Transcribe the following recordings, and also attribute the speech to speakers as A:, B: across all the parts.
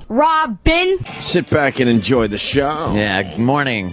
A: Robin.
B: Sit back and enjoy the show.
C: Yeah, morning,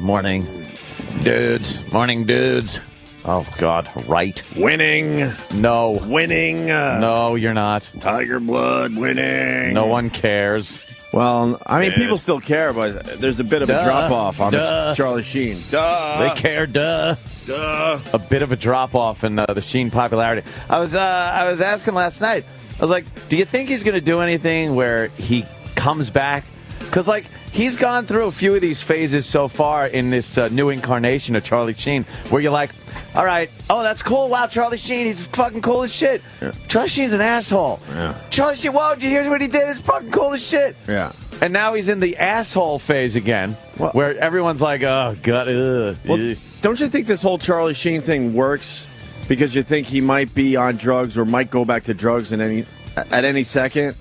C: dudes. Morning, dudes. Oh, God, right.
B: Winning.
C: No.
B: Winning.
C: No, you're not.
B: Tiger blood winning.
C: No one cares.
B: Well, I mean, people still care, but there's a bit of a drop-off on Charlie Sheen.
C: They care, duh. A bit of a drop-off in the Sheen popularity. I was asking last night, I was like, do you think he's going to do anything where he comes back? Because, like, he's gone through a few of these phases so far in this new incarnation of Charlie Sheen, where you're like, all right, oh, that's cool. Wow, Charlie Sheen, he's fucking cool as shit.
B: Yeah.
C: Charlie Sheen's an asshole.
B: Yeah.
C: Charlie Sheen, whoa, did you hear what he did? It's fucking cool as shit.
B: Yeah.
C: And now he's in the asshole phase again, where everyone's like, oh, God.
B: Well, don't you think this whole Charlie Sheen thing works because you think he might be on drugs or might go back to drugs at any second?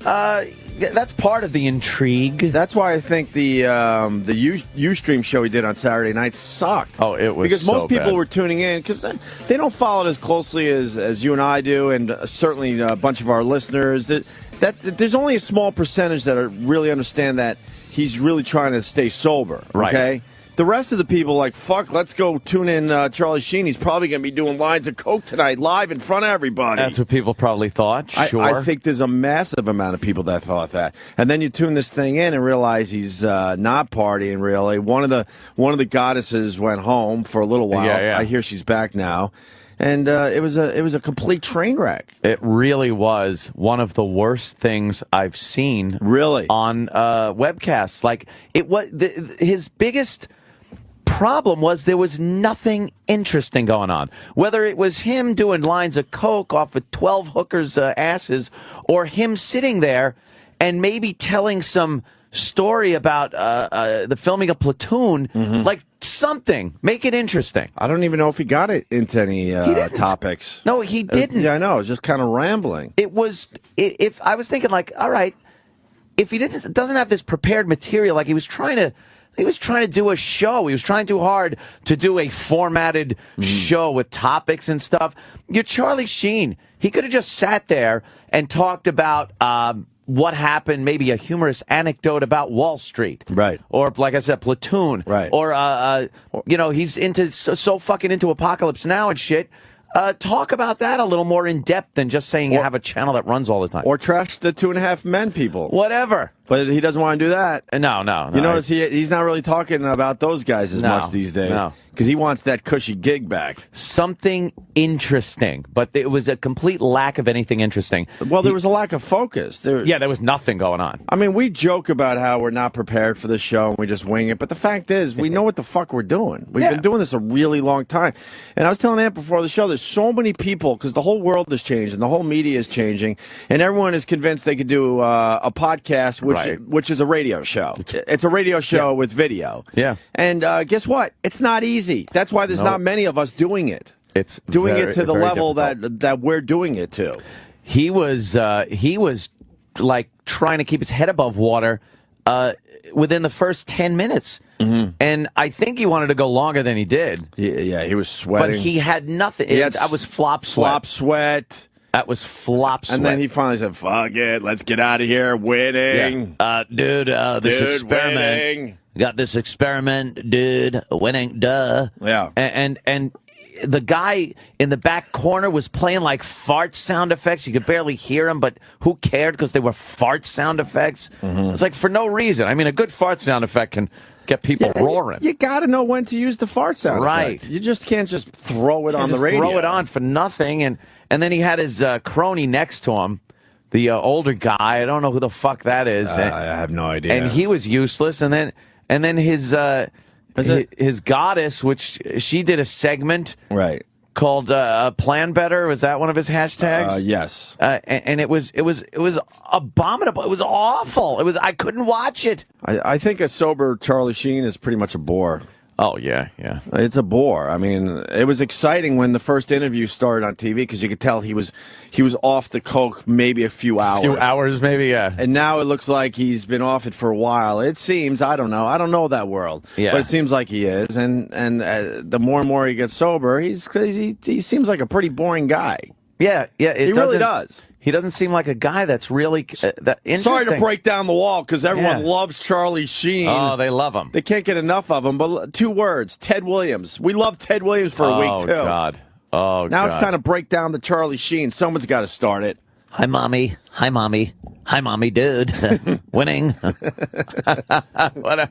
C: That's part of the intrigue.
B: That's why I think the Ustream show he did on Saturday night sucked.
C: Oh, it was
B: because most
C: so
B: people
C: bad.
B: were tuning in because they don't follow it as closely as you and I do, and certainly a bunch of our listeners. That there's only a small percentage that really understand that he's really trying to stay sober.
C: Right.
B: Okay. The rest of the people like, fuck, let's go tune in Charlie Sheen. He's probably going to be doing lines of coke tonight live in front of everybody.
C: That's what people probably thought, sure.
B: I think there's a massive amount of people that thought that. And then you tune this thing in and realize he's not partying, really. One of the goddesses went home for a little while.
C: Yeah.
B: I hear she's back now. And it was a complete train wreck.
C: It really was one of the worst things I've seen.
B: Really?
C: On webcasts. Like, it was his biggest problem was there was nothing interesting going on. Whether it was him doing lines of coke off of 12 hookers' asses, or him sitting there and maybe telling some story about the filming of Platoon, like something. Make it interesting.
B: I don't even know if he got it into any topics.
C: No, he didn't.
B: Yeah, I know. It was just kind of rambling.
C: It was, if I was thinking, like, all right, if he doesn't have this prepared material, like he was trying to do a show. He was trying too hard to do a formatted show with topics and stuff. You're Charlie Sheen. He could have just sat there and talked about what happened, maybe a humorous anecdote about Wall Street.
B: Right.
C: Or, like I said, Platoon.
B: Right.
C: Or, he's so fucking into Apocalypse Now and shit. Talk about that a little more in depth than just saying you have a channel that runs all the time.
B: Or trash the 2.5 Men people.
C: Whatever.
B: But he doesn't want to do that.
C: No.
B: You notice he's not really talking about those guys as much these days.
C: No.
B: Because he wants that cushy gig back.
C: Something interesting, but it was a complete lack of anything interesting.
B: Well, there was a lack of focus. There
C: was nothing going on.
B: I mean, we joke about how we're not prepared for the show and we just wing it, but the fact is, we know what the fuck we're doing. We've been doing this a really long time. And I was telling Ant before the show, there's so many people, because the whole world is changing, and the whole media is changing, and everyone is convinced they could do a podcast, which is a radio show. It's a radio show with video.
C: Yeah.
B: And guess what? It's not easy. That's why there's not many of us doing it.
C: It's
B: doing
C: very,
B: it to the level
C: difficult.
B: that we're doing it to.
C: He was like trying to keep his head above water within the first 10 minutes. And I think he wanted to go longer than he did.
B: Yeah, he was sweating.
C: But he had nothing. I was flop
B: sweat.
C: That was flop sweat.
B: And then he finally said, fuck it, let's get out of here. Winning.
C: Yeah. This experiment.
B: Winning.
C: Got this experiment, dude. Winning, duh.
B: Yeah.
C: And the guy in the back corner was playing like fart sound effects. You could barely hear him, but who cared because they were fart sound effects? It's like for no reason. I mean, a good fart sound effect can get people roaring.
B: You got to know when to use the fart sound effect. You just can't just throw it on the radio.
C: Throw it on for nothing. And then he had his crony next to him, the older guy. I don't know who the fuck that is.
B: I have no idea.
C: And he was useless. And then his goddess, which she did a segment called "Plan Better." Was that one of his hashtags?
B: Yes.
C: And it was abominable. It was awful. I couldn't watch it.
B: I think a sober Charlie Sheen is pretty much a bore.
C: Oh, yeah.
B: It's a bore. I mean, it was exciting when the first interview started on TV because you could tell he was off the coke maybe a few hours.
C: Yeah.
B: And now it looks like he's been off it for a while. It seems, I don't know that world.
C: Yeah.
B: But it seems like he is. And the more and more he gets sober, he seems like a pretty boring guy.
C: Yeah.
B: He really does.
C: He doesn't seem like a guy that's really that interesting.
B: Sorry to break down the wall because everyone loves Charlie Sheen.
C: Oh, they love him.
B: They can't get enough of him. But 2 words: Ted Williams. We love Ted Williams for a week too.
C: Oh God. Oh,
B: now
C: God.
B: it's time to break down the Charlie Sheen. Someone's got to start it.
C: Hi, mommy. Hi, mommy. Hi, mommy, dude. Winning. What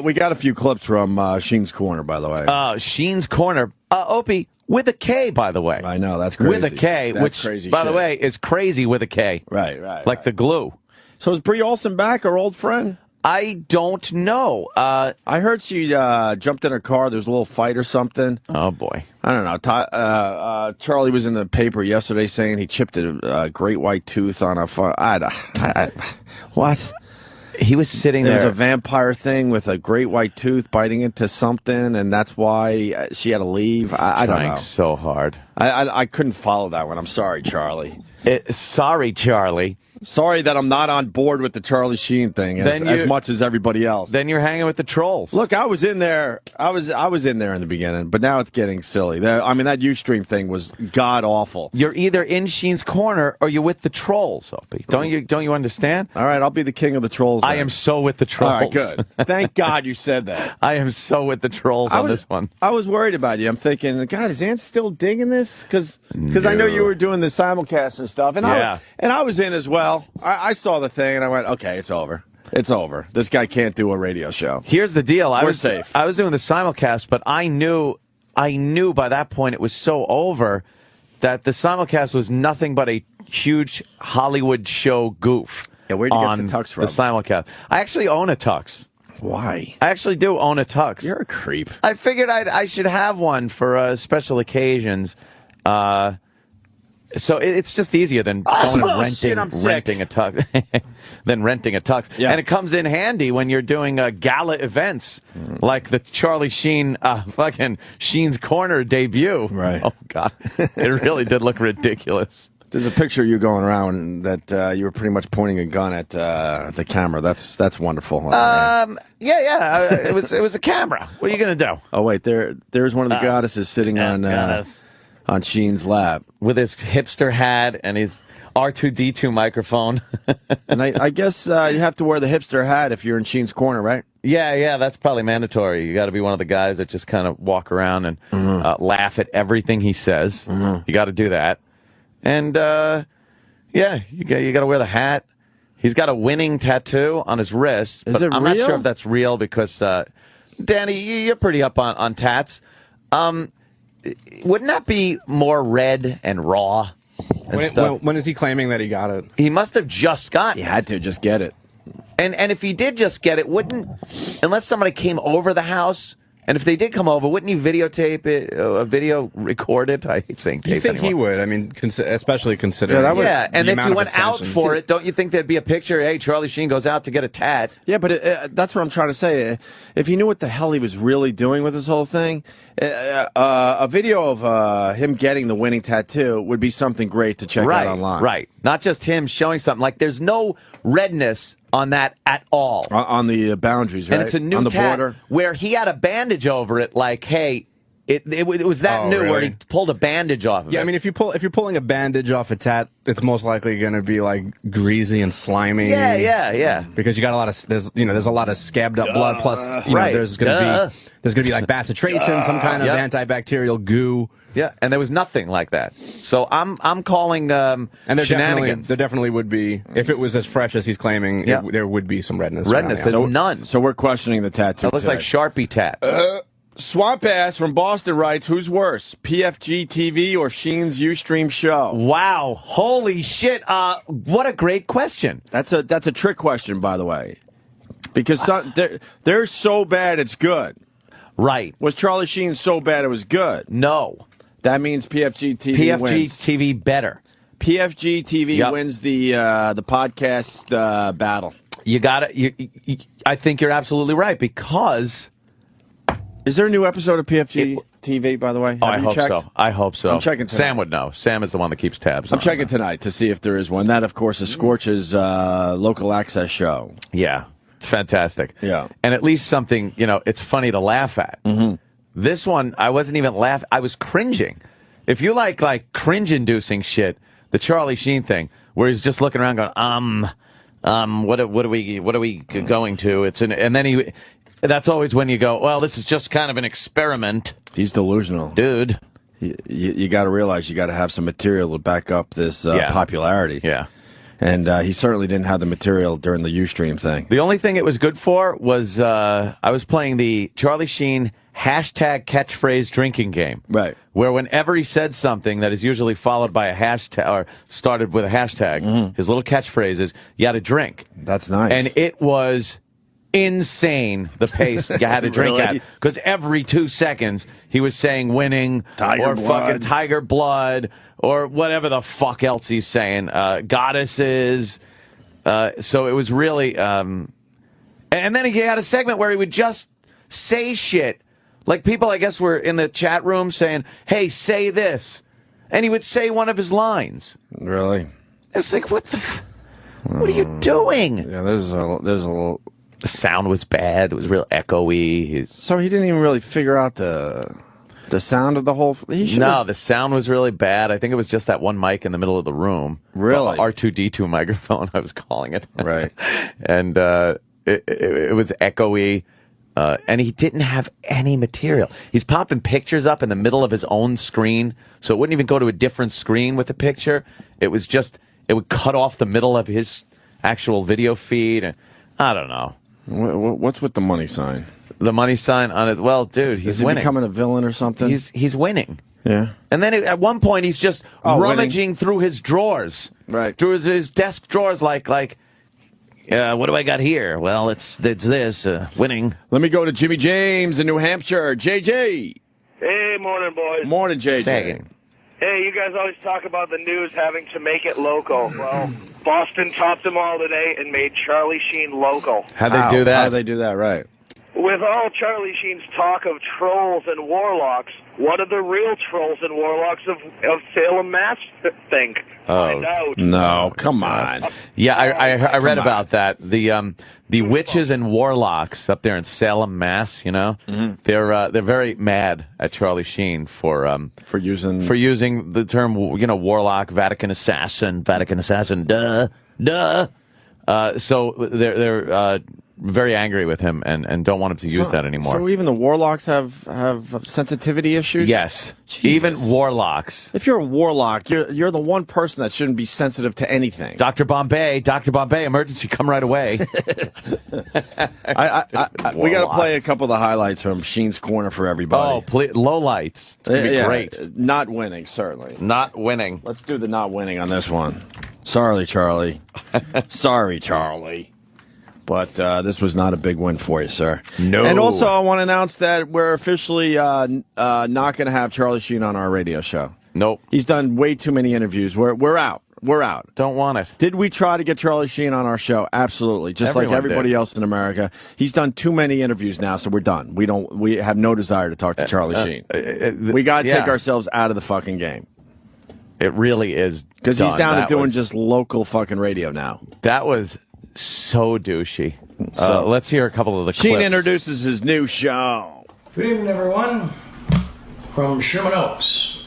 B: we got a few clips from Sheen's Corner, by the way.
C: Sheen's Corner. Opie, with a K, by the way.
B: I know, that's crazy.
C: With a K,
B: that's
C: which,
B: crazy
C: by
B: shit.
C: the way, is crazy with a K.
B: Right.
C: Like the glue.
B: So is Brie Olson back, our old friend?
C: I don't know.
B: I heard she jumped in her car. There was a little fight or something.
C: Oh, boy.
B: I don't know. Charlie was in the paper yesterday saying he chipped a great white tooth on a what?
C: He was sitting there.
B: There was a vampire thing with a great white tooth biting into something, and that's why she had to leave. I don't know.
C: Trying so hard.
B: I couldn't follow that one. I'm sorry, Charlie.
C: Sorry, Charlie.
B: Sorry that I'm not on board with the Charlie Sheen thing as much as everybody else.
C: Then you're hanging with the trolls.
B: Look, I was in there. I was in there in the beginning, but now it's getting silly. That Ustream thing was god awful.
C: You're either in Sheen's Corner or you're with the trolls, Opie. Don't you understand?
B: All right, I'll be the king of the trolls.
C: I am so with the trolls.
B: All right, good. Thank God you said that.
C: I am so with the trolls on this one.
B: I was worried about you. I'm thinking, God, is Ant still digging this? Because I know you were doing the simulcast and stuff, and I was in as well. I saw the thing, and I went, okay, it's over. It's over. This guy can't do a radio show.
C: Here's the deal.
B: We're safe.
C: I was doing the simulcast, but I knew by that point it was so over that the simulcast was nothing but a huge Hollywood show goof.
B: Yeah, where'd you get the tux from?
C: The simulcast. I actually own a tux.
B: Why?
C: I actually do own a tux.
B: You're a creep.
C: I figured I should have one for special occasions. So it's just easier than going and renting a tux. Than renting a tux.
B: Yeah.
C: And it comes in handy when you're doing gala events like the Charlie Sheen fucking Sheen's Corner debut.
B: Right.
C: Oh, God. It really did look ridiculous.
B: There's a picture of you going around that you were pretty much pointing a gun at the camera. That's wonderful.
C: Yeah. It was a camera. What are you going to do?
B: Oh, wait. There's one of the goddesses sitting on Sheen's lap
C: with his hipster hat and his R2D2 microphone.
B: And I guess you have to wear the hipster hat if you're in Sheen's Corner, right?
C: Yeah, that's probably mandatory. You got to be one of the guys that just kind of walk around and laugh at everything he says. You got to do that. And you got to wear the hat. He's got a winning tattoo on his wrist.
B: Is it
C: I'm
B: real?
C: not sure if that's real because Danny, you're pretty up on tats. Wouldn't that be more red and raw?
A: When is he claiming that he got it?
C: He must have just gotten it.
B: He had to just get it.
C: And if he did just get it, unless somebody came over the house, and if they did come over, wouldn't he videotape it, video record it? I hate saying tape.
A: You think
C: anymore.
A: he would? I mean, especially considering.
C: And if you went out for it, don't you think there'd be a picture? Hey, Charlie Sheen goes out to get a tat.
B: Yeah, but that's what I'm trying to say. If he knew what the hell he was really doing with this whole thing, a video of him getting the winning tattoo would be something great to check out online.
C: Right. Not just him showing something. Like, there's no redness on that at all.
B: On the boundaries, right?
C: And it's a new
B: on the
C: tat
B: border.
C: where he had a bandage over it, like, hey, it was that new where he pulled a bandage off of it.
A: Yeah, I mean, if you're pulling a bandage off a tat, it's most likely going to be like greasy and slimy.
C: Yeah.
A: Because you got a lot of there's a lot of scabbed up blood. Plus, there's going to be like bacitracin, some kind of antibacterial goo.
C: Yeah, and there was nothing like that. So I'm calling
A: and there
C: shenanigans.
A: definitely would be, if it was as fresh as he's claiming, there would be some redness.
C: There's none.
B: So we're questioning the tattoo.
C: It looks like Sharpie tat.
B: Swamp Ass from Boston writes, who's worse, PFG TV or Sheen's Ustream show?
C: Wow. Holy shit. What a great question.
B: That's a trick question, by the way. Because they're so bad it's good.
C: Right.
B: Was Charlie Sheen so bad it was good?
C: No.
B: That means PFG TV wins.
C: PFG TV better.
B: PFG TV wins the podcast battle.
C: You got it. I think you're absolutely right because...
B: Is there a new episode of PFG TV, by the way?
C: I hope so. I hope so.
B: I'm checking tonight.
C: Sam would know. Sam is the one that keeps tabs.
B: I'm checking tonight to see if there is one. That, of course, is Scorch's local access show.
C: Yeah. It's fantastic.
B: Yeah.
C: And at least something, it's funny to laugh at.
B: Mm-hmm.
C: This one, I wasn't even laughing. I was cringing. If you like cringe-inducing shit, the Charlie Sheen thing, where he's just looking around going, what are we going to? And then that's always when you go, well, this is just kind of an experiment.
B: He's delusional.
C: Dude.
B: You got to realize you got to have some material to back up this popularity.
C: Yeah.
B: And he certainly didn't have the material during the Ustream thing.
C: The only thing it was good for was I was playing the Charlie Sheen hashtag catchphrase drinking game.
B: Right.
C: Where whenever he said something that is usually followed by a hashtag or started with a hashtag, his little catchphrase is, you had to drink.
B: That's nice.
C: And it was insane, the pace you had to drink
B: Really?
C: at. Because every 2 seconds, he was saying winning
B: Tiger blood.
C: Fucking tiger blood or whatever the fuck else he's saying. Goddesses. So it was really... and then he had a segment where he would just say shit. Like people, I guess, were in the chat room saying, hey, say this. And he would say one of his lines.
B: Really?
C: It's like, what are you doing?
B: Yeah, there's a little...
C: The sound was bad. It was real echoey.
B: So he didn't even really figure out the sound of the whole...
C: No, the sound was really bad. I think it was just that one mic in the middle of the room.
B: Really?
C: The R2-D2 microphone, I was calling it.
B: Right.
C: And it was echoey. And he didn't have any material. He's popping pictures up in the middle of his own screen, so it wouldn't even go to a different screen with the picture. It was just... It would cut off the middle of his actual video feed. And I don't know.
B: What's with the money sign?
C: The money sign on it. Well, dude, he's winning.
B: Is he becoming a villain or something?
C: He's winning.
B: Yeah.
C: And then at one point, he's just rummaging through his drawers.
B: Right.
C: Through his desk drawers like, what do I got here? Well, it's this, winning.
B: Let me go to Jimmy James in New Hampshire. JJ.
D: Hey, morning, boys.
B: Morning, JJ.
C: Sagging.
D: Hey, you guys always talk about the news having to make it local. Well, Boston topped them all today and made Charlie Sheen local.
C: How'd they do that?
B: How do they do that? Right.
D: With all Charlie Sheen's talk of trolls and warlocks, what do the real trolls and warlocks of Salem, Mass think? Find out.
B: No, come on.
C: Yeah, I read about that. The witches and warlocks up there in Salem, Mass. You know, they're very mad at Charlie Sheen for using the term warlock, Vatican assassin. Duh. So they're very angry with him and don't want him to use that anymore.
B: So even the warlocks have sensitivity issues?
C: Yes.
B: Jesus.
C: Even warlocks.
B: If you're a warlock, you're the one person that shouldn't be sensitive to anything.
C: Dr. Bombay, emergency, come right away.
B: We got to play a couple of the highlights from Sheen's Corner for everybody.
C: Oh, please, low lights. It's going to be great.
B: Not winning, certainly.
C: Not winning.
B: Let's do the not winning on this one. Sorry, Charlie. Sorry, Charlie. But this was not a big win for you, sir.
C: No.
B: And also, I want to announce that we're officially not going to have Charlie Sheen on our radio show.
C: Nope.
B: He's done way too many interviews. We're out. We're out.
C: Don't want it.
B: Did we try to get Charlie Sheen on our show? Absolutely. Just like everybody else in America. He's done too many interviews now, so we're done. We have no desire to talk to Charlie Sheen. We got to take ourselves out of the fucking game.
C: It really is.
B: Because he's down to doing just local fucking radio now.
C: That was so douchey. So let's hear a couple of the clips.
B: Sheen introduces his new show.
E: Good evening, everyone. From Sherman Oaks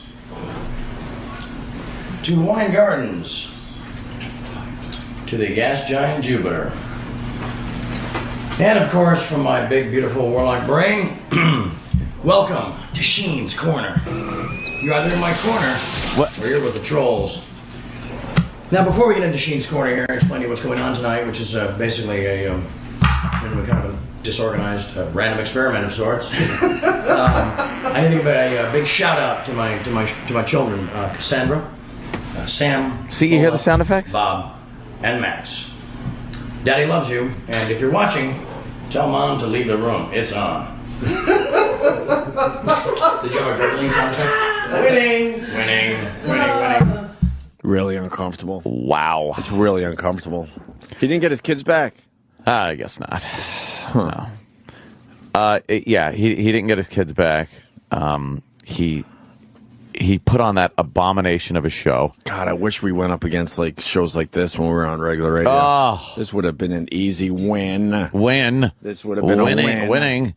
E: to Wine Gardens to the gas giant Jupiter. And, of course, from my big, beautiful warlock brain, welcome to Sheen's Corner. You're either in my corner or you're with the trolls. Now, before we get into Sheen's Corner here, I'll explain to you what's going on tonight, which is basically a kind of a disorganized, random experiment of sorts. I need to give a big shout out to my children, Cassandra, Sam.
C: See, you hear the sound effects?
E: Bob, and Max. Daddy loves you, and if you're watching, tell Mom to leave the room. It's on. Did you have a gurgling sound effect? Winning.
B: Really uncomfortable.
C: Wow.
B: It's really uncomfortable. He didn't get his kids back.
C: I guess not. Huh. No. Yeah, he didn't get his kids back. He put on that abomination of a show.
B: God, I wish we went up against like shows like this when we were on regular radio.
C: Oh.
B: This would have been an easy win.
C: This
B: would have been a win.
C: Winning.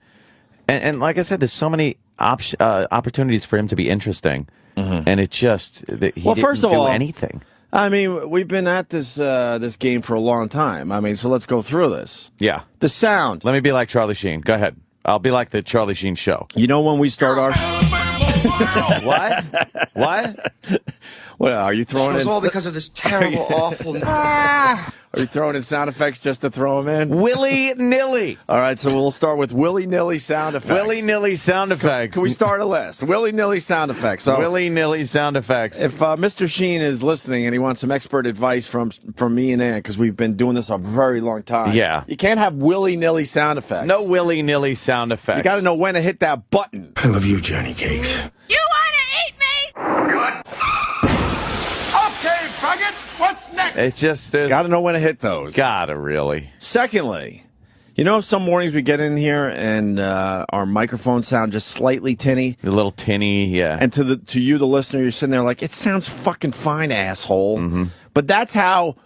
C: And like I said, there's so many opportunities for him to be interesting. And it just he didn't
B: first of
C: do
B: all,
C: anything.
B: I mean, we've been at this this game for a long time. I mean, so let's go through this.
C: Yeah.
B: The sound.
C: Let me be like Charlie Sheen. Go ahead. I'll be like the Charlie Sheen show.
B: You know when we start our...
C: What? What?
B: Well, are you throwing
F: It was
B: in...
F: all because of this terrible, awful...
B: Are you throwing in sound effects just to throw them in?
C: Willy-nilly.
B: All right, so we'll start with willy-nilly sound effects.
C: Willy-nilly sound effects.
B: Can we start a list? Willy-nilly sound effects. So
C: Willy-nilly sound effects.
B: if Mr. Sheen is listening and he wants some expert advice from me and Ann, because we've been doing this a very long time.
C: Yeah.
B: You can't have willy-nilly sound effects.
C: No willy-nilly sound effects.
B: You got to know when to hit that button.
F: I love you, Johnny Cakes.
G: You wanna eat me?
F: Good. Okay, faggot, what's next?
C: It's just... there's...
B: Got to know when to hit those.
C: Gotta really.
B: Secondly, you know, some mornings we get in here and our microphones sound just slightly tinny.
C: A little tinny, yeah.
B: And to you, the listener, you're sitting there like, it sounds fucking fine, asshole.
C: Mm-hmm.
B: But that's how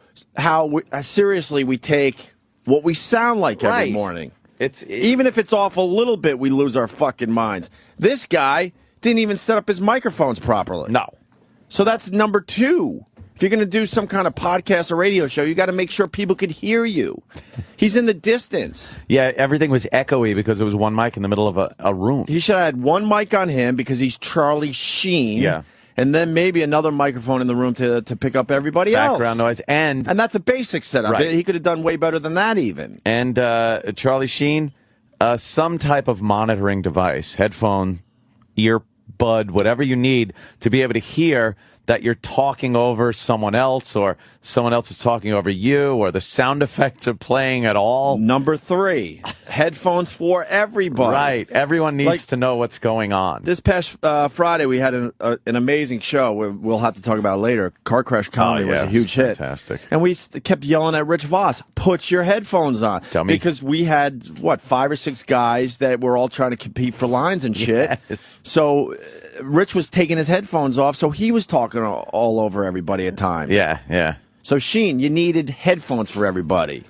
B: seriously we take what we sound like every
C: Right.
B: morning.
C: It's
B: Even if it's off a little bit, we lose our fucking minds. This guy didn't even set up his microphones properly.
C: No.
B: So that's number two. If you're going to do some kind of podcast or radio show, you got to make sure people could hear you. He's in the distance.
C: Yeah, everything was echoey because there was one mic in the middle of a room.
B: He should have had one mic on him because he's Charlie Sheen.
C: Yeah.
B: And then maybe another microphone in the room to pick up everybody else.
C: Background noise. And
B: that's a basic setup.
C: Right.
B: He could have done way better than that even.
C: And Charlie Sheen, some type of monitoring device, headphone, earbud, whatever you need to be able to hear that you're talking over someone else or someone else is talking over you or the sound effects are playing at all.
B: Number three, headphones for everybody.
C: Right. Everyone needs to know what's going on.
B: This past Friday, we had an amazing show. We'll have to talk about it later. Car Crash Comedy was a huge hit.
C: Fantastic.
B: And we kept yelling at Rich Voss, put your headphones on.
C: Tell me.
B: Because we had, 5 or 6 guys that were all trying to compete for lines and shit.
C: Yes.
B: So Rich was taking his headphones off, so he was talking all over everybody at times.
C: Yeah, yeah.
B: So, Sheen, you needed headphones for everybody.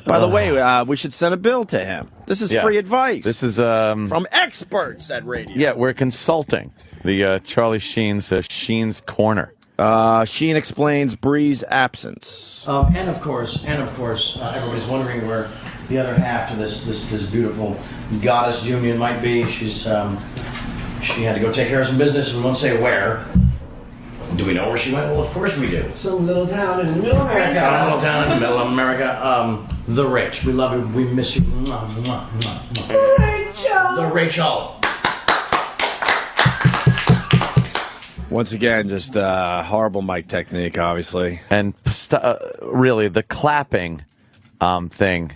B: By the way, we should send a bill to him. This is free advice.
C: This is
B: from experts at radio.
C: Yeah, we're consulting the Charlie Sheen's Sheen's Corner.
B: Sheen explains Bree's absence.
E: And of course, everybody's wondering where the other half to this beautiful goddess union might be. She had to go take care of some business, and we won't say where. Do we know where she went? Well, of course we do.
F: Some little town in the middle of America.
E: Some little town in the middle of America. The Rich. We love you. We miss you. Mwah, mwah, mwah, mwah.
F: Rachel!
E: The Rachel.
B: Once again, just horrible mic technique, obviously.
C: And really, the clapping thing,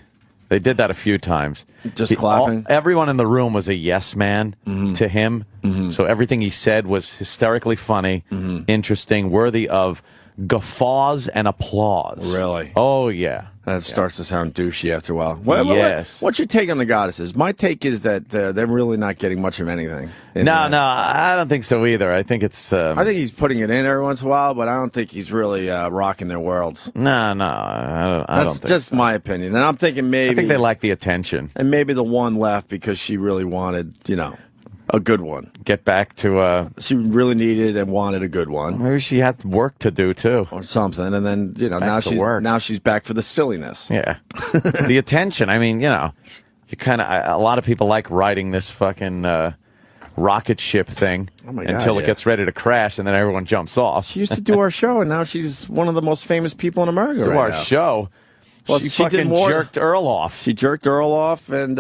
C: they did that a few times.
B: Just clapping?
C: Everyone in the room was a yes man to him.
B: Mm-hmm.
C: So everything he said was hysterically funny, interesting, worthy of guffaws and applause.
B: Really?
C: Oh, yeah.
B: That starts to sound douchey after a while.
C: Yes.
B: What's your take on the goddesses? My take is that they're really not getting much of anything.
C: No, I don't think so either. I think it's...
B: I think he's putting it in every once in a while, but I don't think he's really rocking their worlds.
C: No, I don't
B: That's
C: think
B: just
C: so.
B: my opinion. And I'm thinking maybe...
C: I think they like the attention.
B: And maybe the one left because she really wanted, a good one.
C: Get back to...
B: She really needed and wanted a good one.
C: Maybe she had work to do, too.
B: Or something. And then, now she's back for the silliness.
C: Yeah. The attention. I mean, you kind of... A lot of people like riding this fucking rocket ship thing until it gets ready to crash, and then everyone jumps off.
B: She used to do our show, and now she's one of the most famous people in America
C: do
B: right
C: our
B: now.
C: show.
B: Well,
C: she
B: she did
C: fucking
B: more.
C: jerked Earl off.
B: She jerked Earl off, and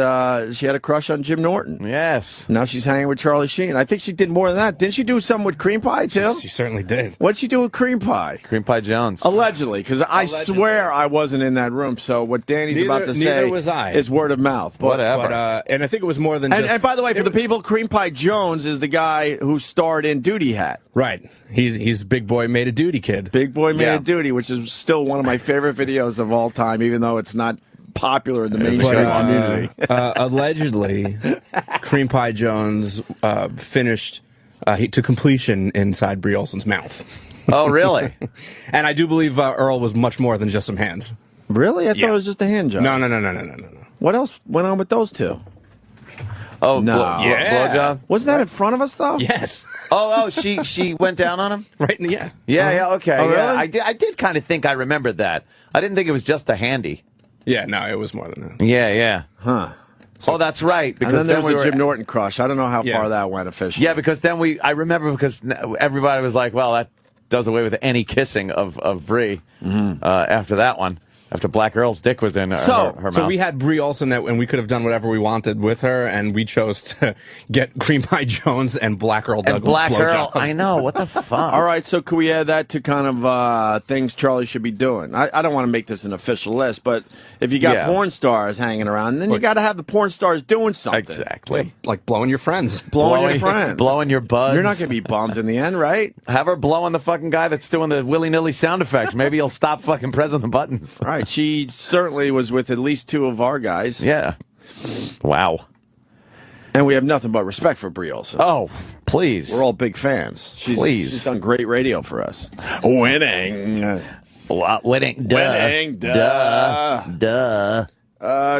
B: she had a crush on Jim Norton.
C: Yes.
B: Now she's hanging with Charlie Sheen. I think she did more than that. Didn't she do something with Cream Pie, too?
A: She certainly did.
B: What'd she do with Cream Pie?
C: Cream Pie Jones.
B: Allegedly, because I swear I wasn't in that room. So what Danny's about to say
A: neither was I.
B: is word of mouth.
C: Whatever.
A: But, and I think it was more than
B: And by the way, for the people, Cream Pie Jones is the guy who starred in Duty Hat.
A: Right. He's Big Boy Made a Duty kid.
B: Big Boy Made
C: Yeah.
B: a Duty, which is still one of my favorite videos of all time, even though it's not popular in the mainstream community.
A: Allegedly, Cream Pie Jones finished to completion inside Brie Olson's mouth.
C: Oh, really?
A: And I do believe Earl was much more than just some hands.
B: Really? I thought it was just a hand job.
A: No.
B: What else went on with those two?
C: Oh,
B: No.
C: blowjob?
B: Wasn't that in front of us, though?
A: Yes.
C: She went down on him?
A: Right. Yeah.
C: Yeah, okay.
B: Oh,
C: yeah.
B: really?
C: I did kind of think I remembered that. I didn't think it was just a handy.
A: Yeah. No, it was more than that.
C: Yeah.
B: Huh.
C: Oh, that's right.
B: And then there was
C: we
B: a Jim Norton crush. I don't know how
A: Yeah.
B: far that went officially.
C: Yeah, because then I remember because everybody was like, well, that does away with any kissing of Brie after that one. After Black Earl's dick was in her mouth.
A: So we had Brie Olsen and we could have done whatever we wanted with her, and we chose to get Cream Pie Jones and Black Earl Douglas.
C: And Black Earl,
A: blowjobs.
C: I know, what the fuck?
B: All right, so could we add that to kind of things Charlie should be doing? I don't want to make this an official list, but if you got porn stars hanging around, then you got to have the porn stars doing something.
C: Exactly.
A: Like blowing your friends.
B: Blowing your friends.
C: Blowing your buds.
B: You're not going to be bummed in the end, right?
C: Have her blowing the fucking guy that's doing the willy-nilly sound effects. Maybe he'll stop fucking pressing the buttons.
B: All right, she certainly was with at least 2 of our guys.
C: Yeah. Wow.
B: And we have nothing but respect for Brie Olsen.
C: Oh, please.
B: We're all big fans. She's done great radio for us. Winning.
C: Winning. Duh.
B: Winning. Duh.
C: Duh.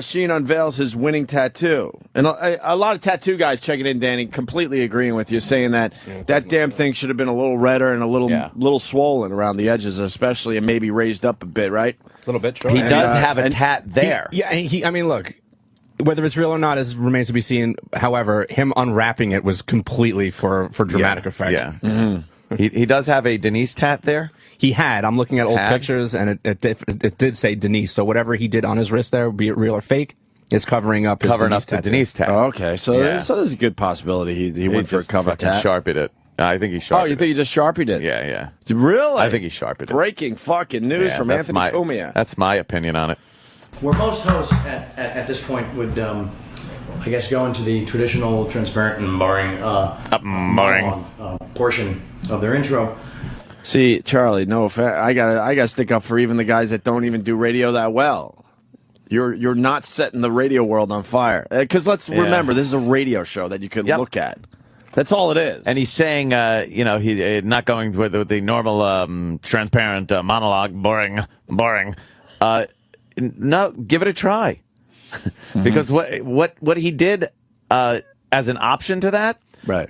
B: Sheen unveils his winning tattoo. And a lot of tattoo guys checking in, Danny, completely agreeing with you, saying that that damn thing should have been a little redder and a little swollen around the edges, especially, and maybe raised up a bit, right?
A: A little bit, sure.
C: He does have a tat there.
A: I mean, look, whether it's real or not remains to be seen. However, him unwrapping it was completely for dramatic effect.
C: Yeah. Mm-hmm. He does have a Denise tat there.
A: He had. I'm looking at old pictures, and it did say Denise. So whatever he did on his wrist there, be it real or fake, is covering up his Denise tat.
B: Oh, okay, so there's a good possibility he went for a cover tat.
C: Sharpied it. I think he sharpied it.
B: Oh, you think he just sharpied it?
C: Yeah.
B: Really?
C: I think he sharpied it.
B: Breaking fucking news from Anthony Cumia.
C: That's my opinion on it.
E: Where most hosts at this point would, I guess, go into the traditional, transparent, and boring portion of their intro.
B: See, Charlie, no offense, I gotta stick up for even the guys that don't even do radio that well. You're not setting the radio world on fire. Because let's remember, this is a radio show that you could look at. That's all it is.
C: And he's saying, he not going with the normal, transparent monologue, boring. No, give it a try. Because what he did as an option to that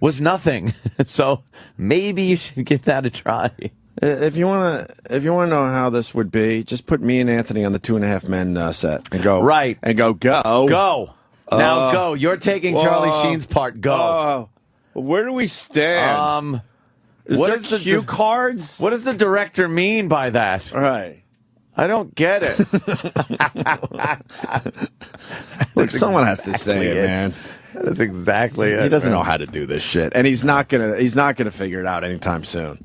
C: was nothing. So maybe you should give that a try.
B: If you want to know how this would be, just put me and Anthony on the 2.5 Men set and go and go.
C: Now go. You're taking Charlie Sheen's part. Go.
B: Where do we stand? What are cue cards?
C: What does the director mean by that?
B: Right.
C: I don't get it.
B: Look, someone has to say it, man.
C: That's exactly it.
B: He doesn't know how to do this shit, and he's not gonna figure it out anytime soon.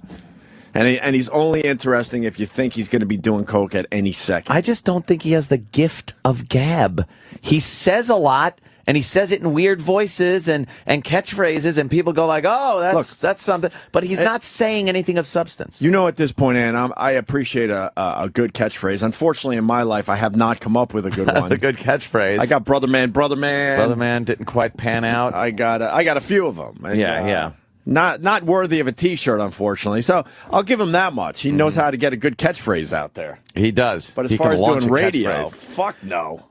B: And he's only interesting if you think he's going to be doing coke at any second.
C: I just don't think he has the gift of gab. He says a lot, and he says it in weird voices and catchphrases, and people go like, "Oh, that's something," but he's not saying anything of substance.
B: You know, at this point, Ann, I appreciate a good catchphrase. Unfortunately, in my life, I have not come up with a good one.
C: A good catchphrase.
B: I got brother man.
C: Brother man didn't quite pan out.
B: I got a few of them. And,
C: yeah.
B: Not worthy of a T-shirt, unfortunately. So I'll give him that much. He knows how to get a good catchphrase out there.
C: He does.
B: But as far as doing radio, fuck no.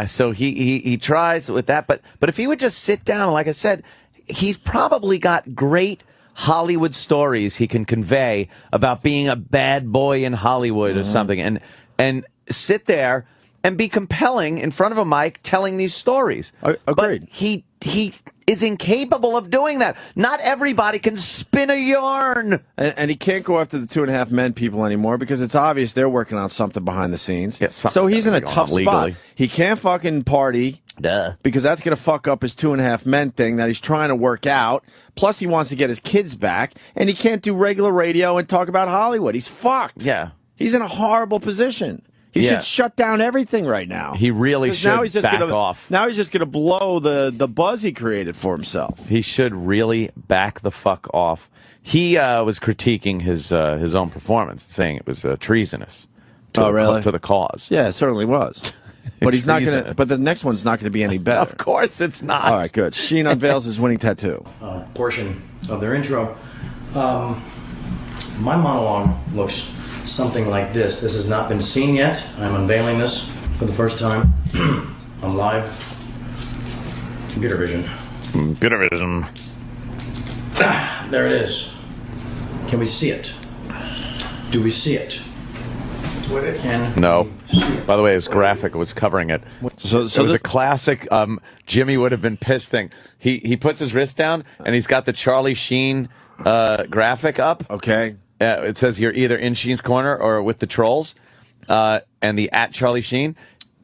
C: So he tries with that. But if he would just sit down, like I said, he's probably got great Hollywood stories he can convey about being a bad boy in Hollywood or something, and sit there and be compelling in front of a mic telling these stories.
B: Agreed.
C: But he is incapable of doing that. Not everybody can spin a yarn.
B: And he can't go after the 2.5 Men people anymore because it's obvious they're working on something behind the scenes.
C: Yeah,
B: so he's in a tough spot. He can't fucking party. Because that's going to fuck up his 2.5 Men thing that he's trying to work out. Plus, he wants to get his kids back. And he can't do regular radio and talk about Hollywood. He's fucked.
C: Yeah.
B: He's in a horrible position. He should shut down everything right now.
C: He really should back off.
B: Now he's just going to blow the buzz he created for himself.
C: He should really back the fuck off. He was critiquing his own performance, saying it was treasonous to the cause.
B: Yeah, it certainly was. But he's not going to. But the next one's not going to be any better.
C: Of course, it's not.
B: All right, good. Sheen unveils his winning tattoo.
E: Portion of their intro. My monologue looks something like this. This has not been seen yet. I'm unveiling this for the first time. I'm live. Computer vision.
C: Computer vision.
E: There it is. Can we see it? Do we see it?
C: No. By the way, his graphic was covering it. So it was a classic Jimmy would have been pissed thing. He puts his wrist down, and he's got the Charlie Sheen graphic up.
B: Okay.
C: It says you're either in Sheen's Corner or with the Trolls, and the @Charlie Sheen.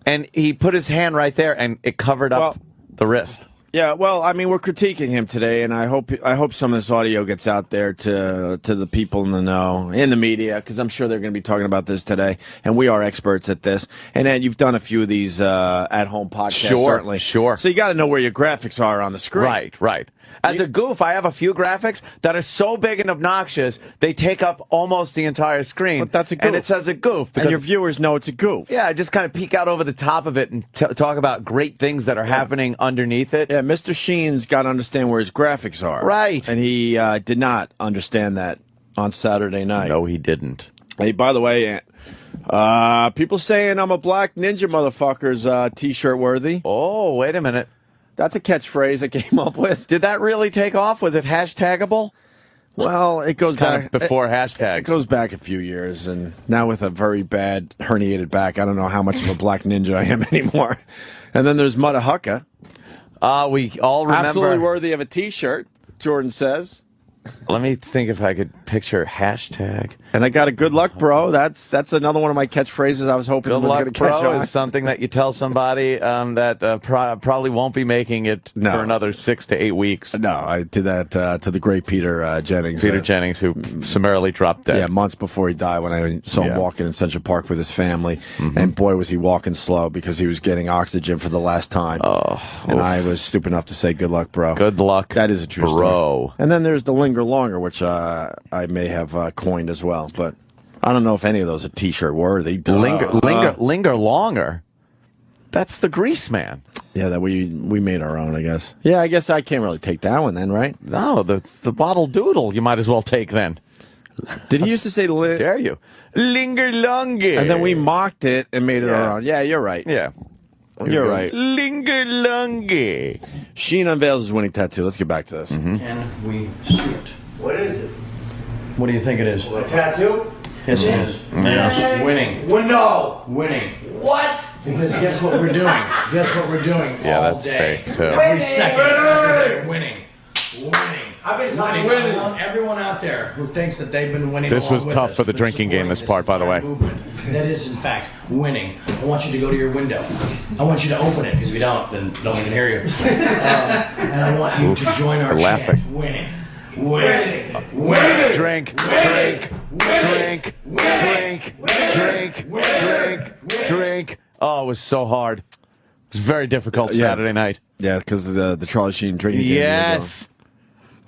C: And he put his hand right there, and it covered up the wrist.
B: Yeah, well, I mean, we're critiquing him today, and I hope some of this audio gets out there to the people in the know, in the media, because I'm sure they're going to be talking about this today, and we are experts at this. And Ed, you've done a few of these at-home podcasts, certainly.
C: Sure.
B: So you got to know where your graphics are on the screen.
C: Right. As a goof, I have a few graphics that are so big and obnoxious, they take up almost the entire screen.
B: But that's a goof.
C: And it says a goof.
B: And your viewers know it's a goof.
C: Yeah, I just kind of peek out over the top of it and talk about great things that are happening underneath it.
B: Yeah, Mr. Sheen's got to understand where his graphics are.
C: Right.
B: And he did not understand that on Saturday night.
C: No, he didn't.
B: Hey, by the way, people saying I'm a black ninja motherfucker's T-shirt worthy.
C: Oh, wait a minute.
B: That's a catchphrase I came up with.
C: Did that really take off? Was it hashtagable?
B: Well, it goes back
C: before hashtags. It
B: goes back a few years, and now with a very bad herniated back, I don't know how much of a black ninja I am anymore. And then there's Mudahukka.
C: We all remember.
B: Absolutely worthy of a T-shirt, Jordan says.
C: Let me think if I could picture hashtag.
B: And I got a good luck, bro. That's another one of my catchphrases I was hoping was going to catch on.
C: Is something that you tell somebody that probably won't be making it for another 6 to 8 weeks.
B: No, I did that to the great Peter Jennings.
C: Peter Jennings, who summarily dropped dead.
B: Yeah, months before he died when I saw him walking in Central Park with his family. And boy, was he walking slow because he was getting oxygen for the last time. I was stupid enough to say, good luck, bro.
C: Good luck,
B: that is a true story. And then there's the Linger Longer, which I may have coined as well. But I don't know if any of those are T-shirt worthy.
C: Linger Longer. That's the Grease Man.
B: Yeah, that we made our own, I guess. Yeah, I guess I can't really take that one then, right?
C: No, the Bottle Doodle you might as well take then.
B: Did he used to say
C: dare you? Linger Longer.
B: And then we mocked it and made it our own. Yeah, you're right.
C: Yeah.
B: You're right.
C: Linger Longer.
B: Sheen unveils his winning tattoo. Let's get back to this.
E: Can we see it?
F: What is it?
E: What do you think it is?
F: A tattoo?
E: Yes, it is. Yes. Winning.
F: Well, no.
E: Winning.
F: What?
E: Because guess what we're doing? Guess what we're doing all
C: that's
E: day?
C: fake, too.
E: Every second. Every day. Winning.
F: I've been
E: Winning.
F: winning.
E: I want everyone out there who thinks that they've been winning.
C: This was
E: along with
C: tough
E: us,
C: for the
E: been
C: drinking game,
E: supporting
C: this part, by the way.
E: movement. That is, in fact, winning. I want you to go to your window. I want you to open it, because if you don't, then nobody can hear you. And I want you to join our chant. Winning. Winning. Winning.
C: Drink. Oh, it was so hard. It was very difficult Saturday night.
B: Yeah, because of the Charlie Sheen drinking game.
C: Yes.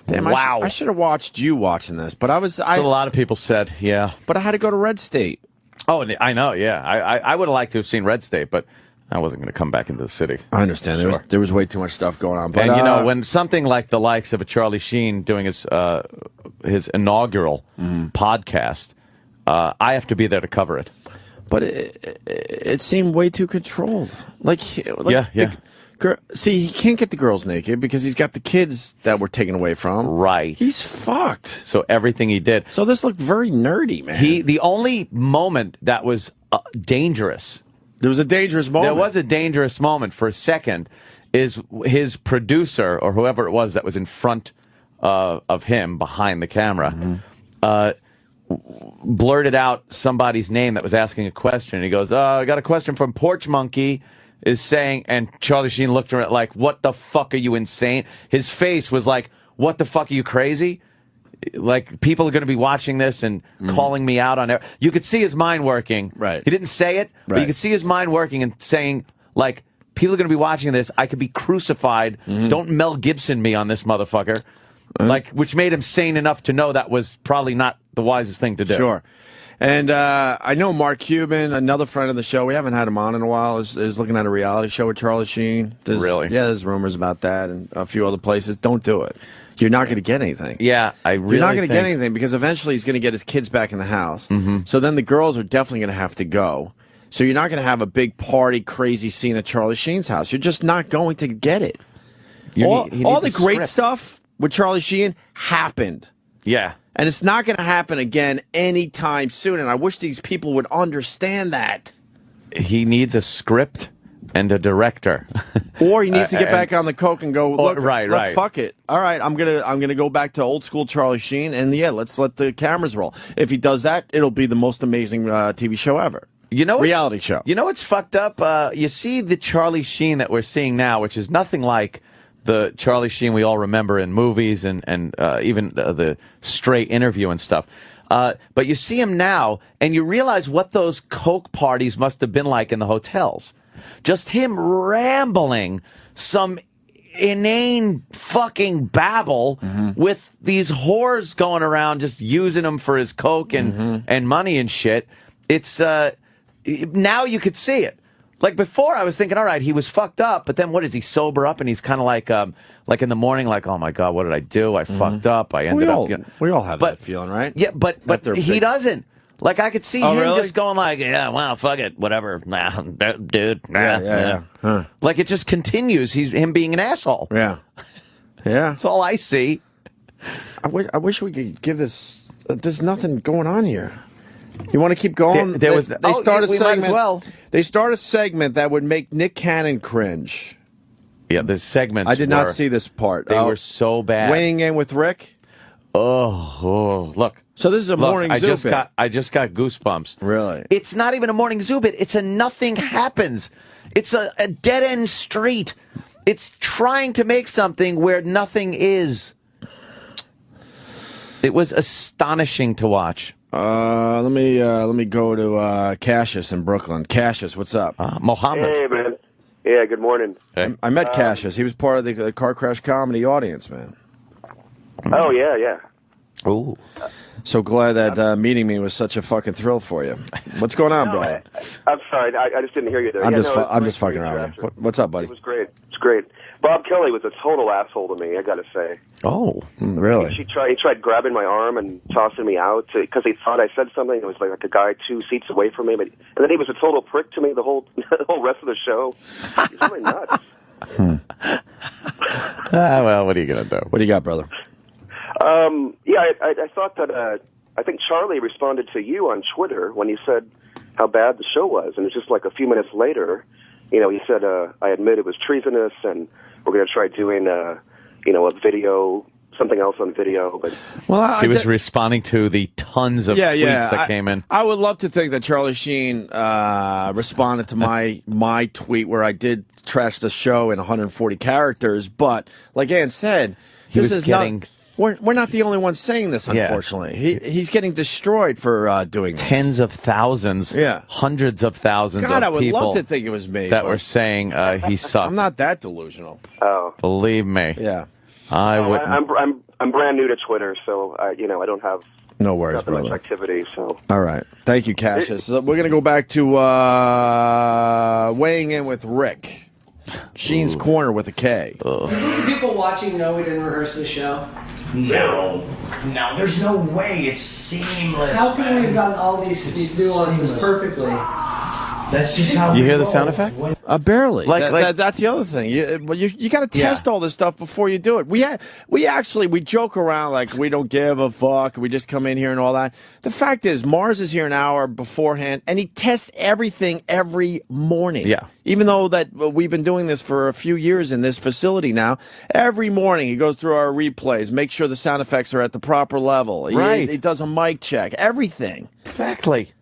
B: Damn,
C: wow.
B: I should have watched you watching this, but
C: That's what a lot of people said, yeah.
B: But I had to go to Red State.
C: Oh, I know, yeah. I would have liked to have seen Red State, but I wasn't going to come back into the city.
B: I understand.
C: Sure.
B: There was way too much stuff going on. But,
C: and, when something like the likes of a Charlie Sheen doing his inaugural podcast, I have to be there to cover it.
B: But it seemed way too controlled. See, he can't get the girls naked because he's got the kids that were taken away from.
C: Right.
B: He's fucked.
C: So everything he did.
B: So this looked very nerdy, man.
C: The only moment that was dangerous.
B: There was a dangerous moment.
C: There was a dangerous moment for a second. Is his producer or whoever it was that was in front of him behind the camera blurted out somebody's name that was asking a question. He goes, I got a question from Porch Monkey. Is saying, and Charlie Sheen looked at it like, what the fuck, are you insane? His face was like, what the fuck, are you crazy? Like, people are going to be watching this and calling me out on it. You could see his mind working.
B: Right.
C: He didn't say it, but you could see his mind working and saying, like, people are going to be watching this. I could be crucified. Don't Mel Gibson me on this motherfucker. Like, which made him sane enough to know that was probably not the wisest thing to do.
B: Sure. And I know Mark Cuban, another friend of the show, we haven't had him on in a while, is looking at a reality show with Charlie Sheen.
C: Really?
B: Yeah, there's rumors about that and a few other places. Don't do it. You're not going to get anything.
C: Yeah,
B: You're not going to get anything because eventually he's going to get his kids back in the house. So then the girls are definitely going to have to go. So you're not going to have a big party, crazy scene at Charlie Sheen's house. You're just not going to get it. All the great
C: script.
B: stuff with Charlie Sheen happened.
C: Yeah.
B: And it's not going to happen again anytime soon. And I wish these people would understand that.
C: He needs a script and a director.
B: Or he needs to get back on the coke and go, look,
C: right.
B: fuck it. All right, I'm gonna go back to old school Charlie Sheen, and yeah, let's let the cameras roll. If he does that, it'll be the most amazing TV show ever. Reality show.
C: You know what's fucked up? You see the Charlie Sheen that we're seeing now, which is nothing like the Charlie Sheen we all remember in movies and even the straight interview and stuff. But you see him now, and you realize what those coke parties must have been like in the hotels. Just him rambling some inane fucking babble with these whores going around just using him for his coke and money and shit. It's now you could see it. Like before, I was thinking, all right, he was fucked up, but then what is he sober up and he's kind of like in the morning, like, oh my god, what did I do? I fucked up. I ended up.
B: We all have that feeling, right?
C: Yeah, but he doesn't. Like I could see him
B: really?
C: just going like, yeah, well, fuck it, whatever, nah, dude, nah,
B: yeah. Huh.
C: Like it just continues. He's him being an asshole.
B: Yeah.
C: That's all I see.
B: I wish we could give this. There's nothing going on here. You want to keep going?
C: They start a
B: segment.
C: might as well.
B: They start a segment that would make Nick Cannon cringe.
C: Yeah, the segments.
B: I did not see this part.
C: They were so bad.
B: Weighing in with Rick.
C: Oh, look.
B: So this is a morning zoo bit.
C: I just got goosebumps.
B: Really?
C: It's not even a morning zoo bit. It's a nothing happens. It's a dead end street. It's trying to make something where nothing is. It was astonishing to watch.
B: Let me go to Cassius in Brooklyn. Cassius, what's up?
C: Mohammed.
H: Hey, man. Yeah, good morning.
C: Hey.
B: I met Cassius. He was part of the Car Crash Comedy audience, man.
H: Oh, yeah.
C: Ooh.
B: So glad that meeting me was such a fucking thrill for you. What's going on, bro?
H: I'm sorry, I just didn't hear you there.
B: I'm just fucking around. What's up, buddy?
H: It was great. It's great. Bob Kelly was a total asshole to me, I got to say.
C: Oh,
B: really?
H: He tried grabbing my arm and tossing me out because he thought I said something. It was like a guy 2 seats away from me, and then he was a total prick to me the whole rest of the show. He's really nuts.
C: Well, what are you gonna do?
B: What do you got, brother?
H: I thought that I think Charlie responded to you on Twitter when you said how bad the show was, and it's just like a few minutes later, he said, I admit it was treasonous, and we're going to try doing a video, something else on video. But
C: he was responding to the tons of tweets that came in.
B: I would love to think that Charlie Sheen responded to my tweet where I did trash the show in 140 characters, but like Ann said, we're not the only ones saying this, unfortunately. He's getting destroyed for doing this.
C: Tens of thousands, hundreds of thousands of people.
B: I would love to think it was me.
C: That were saying he sucked.
B: I'm not that delusional.
H: Oh.
C: Believe me.
B: Yeah.
C: I wouldn't.
H: I'm brand new to Twitter, so I don't have
B: no worries,
H: much activity. So
B: all right, thank you, Cassius. We're gonna go back to weighing in with Rick. Sheen's Corner with a K.
I: Do people watching know we didn't rehearse the show?
E: No, there's no way. It's seamless.
I: How can we have gotten all these nuances perfectly?
E: That's just how
C: you hear the sound effect.
B: Barely. That's the other thing. You got to test all this stuff before you do it. We joke around like we don't give a fuck. We just come in here and all that. The fact is, Mars is here an hour beforehand, and he tests everything every morning.
C: Yeah.
B: Even though that we've been doing this for a few years in this facility now, every morning he goes through our replays, make sure the sound effects are at the proper level.
C: Right.
B: He does a mic check. Everything.
C: Exactly.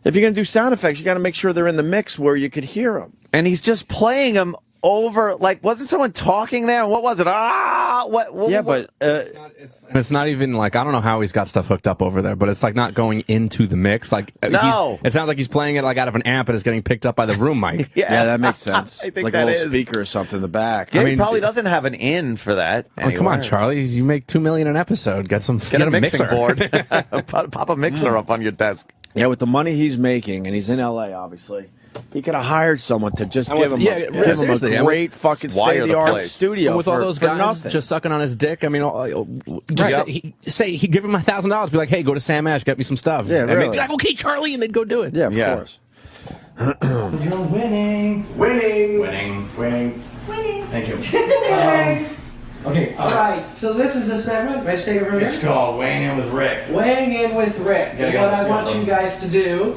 B: If you're going to do sound effects, you got to make sure they're in the mix where you could hear them.
C: And he's just playing them over. Like, wasn't someone talking there? What was it? What?
B: Yeah, but
A: it's not even like, I don't know how he's got stuff hooked up over there, but it's like not going into the mix. Like,
C: no,
A: it sounds like he's playing it like out of an amp and it's getting picked up by the room mic.
B: yeah, that makes sense.
C: I think
B: like
C: that
B: a little
C: is.
B: speaker or something in the back.
C: Yeah, he probably doesn't have an in for that.
A: Oh, come on, Charlie. You make $2 million an episode. Get a
C: mixing
A: mixer.
C: board. Pop a mixer up on your desk.
B: Yeah, with the money he's making, and he's in L.A., obviously, he could have hired someone to just give him a great fucking state-of-the-art studio
A: with all those guys just sucking on his dick. I mean, say he give him $1,000. Be like, hey, go to Sam Ash, get me some stuff.
B: Yeah, really.
A: And be like, okay, Charlie, and then go do it.
B: Yeah, of course.
E: You're winning.
F: Winning.
E: Winning.
F: Winning.
E: Thank you. Okay.
I: All right. So this is a segment. Let's take it from here.
E: It's called Weighing In with Rick.
I: Weighing in with Rick.
E: Yeah,
I: And what I want you guys to do.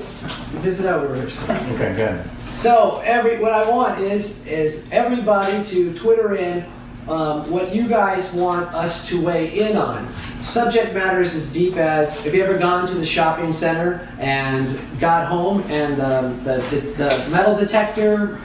I: This is how it works.
E: Okay, good.
I: So what I want is everybody to Twitter in what you guys want us to weigh in on. Subject matters as deep as, have you ever gone to the shopping center and got home and the metal detector,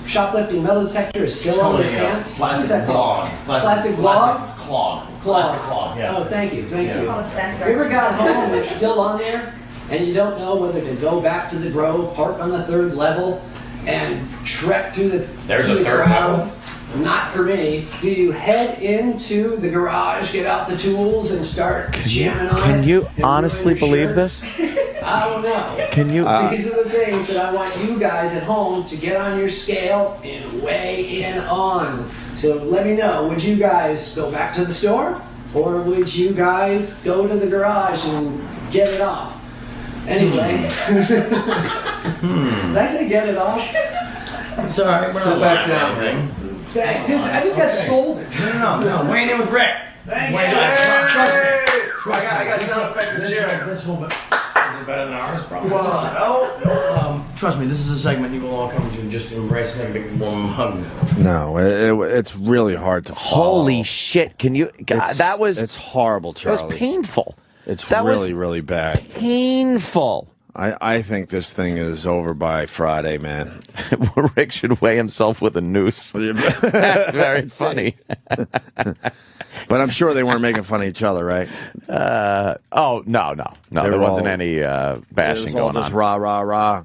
I: shoplifting metal detector is still on your pants?
E: Plastic clog.
I: Plastic clog?
E: Clog.
I: Clog,
E: yeah.
I: Oh, thank you.
G: Oh,
I: Have you ever got home and it's still on there and you don't know whether to go back to the Grove, park on the 3rd level, and trek through the
E: There's
I: through
E: a
I: the
E: 3rd
I: crowd?
E: level?
I: Not for me. Do you head into the garage, get out the tools, and start jamming on it?
C: Can you
I: and
C: honestly
I: ruin your
C: believe
I: shirt?
C: this?
I: I don't know.
C: Can you?
I: These are the things that I want you guys at home to get on your scale and weigh in on. So let me know, would you guys go back to the store? Or would you guys go to the garage and get it off? Anyway. Did I say get it off?
E: It's all right. We're not
I: back
E: down.
I: Thanks. I just got scolded.
E: No. Weighing In with Rick.
I: Thank
E: Weighing
I: you.
E: In. Trust me.
F: I got sound effects in the gym.
E: This will be better than ours, probably.
F: Well,
E: Trust me, this is a segment you will all come to just embrace and have a big warm hug.
B: No, it's really hard to follow.
C: Holy shit! Can you? God,
B: It's horrible,
C: that
B: Charlie.
C: was painful.
B: It's
C: That was
B: really bad.
C: painful.
B: I think this thing is over by Friday, man.
C: Rick should weigh himself with a noose. That's very funny.
B: But I'm sure they weren't making fun of each other, right?
C: Oh no! There wasn't any
B: It
C: bashing
B: was all
C: going
B: just
C: on.
B: rah, rah, rah.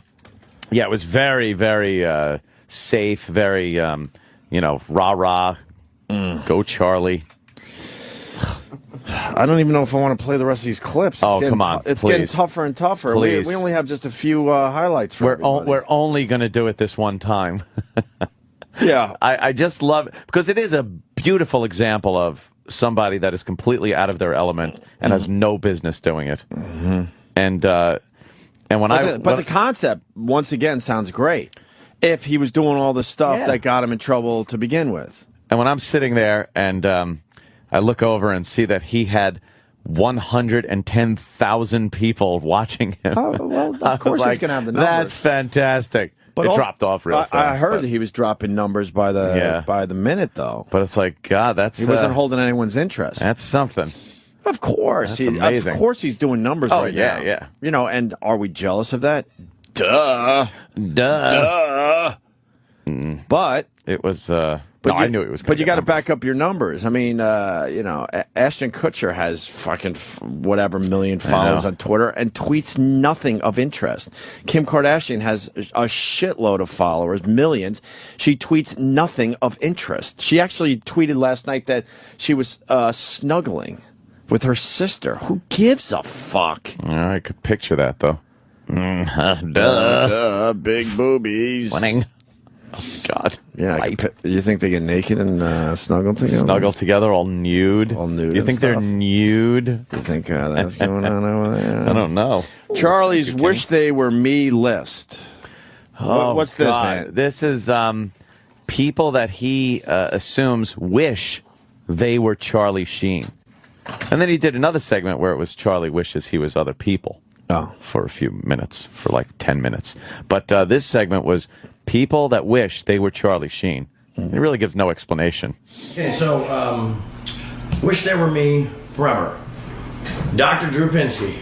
C: Yeah, it was very, very safe. Very, rah rah. Go Charlie.
B: I don't even know if I want to play the rest of these clips.
C: Oh, come on,
B: It's
C: please.
B: getting tougher and tougher.
C: Please.
B: We only have just a few highlights for everybody.
C: We're only going to do it this one time.
B: Yeah.
C: I just love because it is a beautiful example of somebody that is completely out of their element and has no business doing it.
B: Mm-hmm.
C: And when
B: But the concept, once again, sounds great. If he was doing all the stuff that got him in trouble to begin with.
C: And when I'm sitting there and I look over and see that he had 110,000 people watching him.
B: Oh, well, of course he's going to have the numbers.
C: That's fantastic. But it dropped off real fast.
B: I heard that he was dropping numbers by the minute, though.
C: But it's like, God,
B: he wasn't holding anyone's interest.
C: That's something.
B: Of course.
C: That's amazing.
B: Of course he's doing numbers right now.
C: Yeah.
B: You know, and are we jealous of that? Duh. But
C: it was I knew it was.
B: But you got to back up your numbers. I mean, Ashton Kutcher has fucking whatever million followers on Twitter and tweets nothing of interest. Kim Kardashian has a shitload of followers, millions. She tweets nothing of interest. She actually tweeted last night that she was snuggling with her sister. Who gives a fuck?
C: I could picture that though.
B: Duh, big boobies.
C: Winning. Oh, God.
B: Yeah. You think they get naked and snuggle together?
C: Snuggle together, all nude.
B: All nude.
C: You think they're nude?
B: You think that's going on over there?
C: I don't know.
B: Charlie's Wish They Were Me list. What's this?
C: God. This is people that he assumes wish they were Charlie Sheen. And then he did another segment where it was Charlie wishes he was other people.
B: Oh.
C: For a few minutes, for like 10 minutes. But this segment was people that wish they were Charlie Sheen. It really gives no explanation.
E: Okay, so, wish they were me forever. Dr. Drew Pinsky.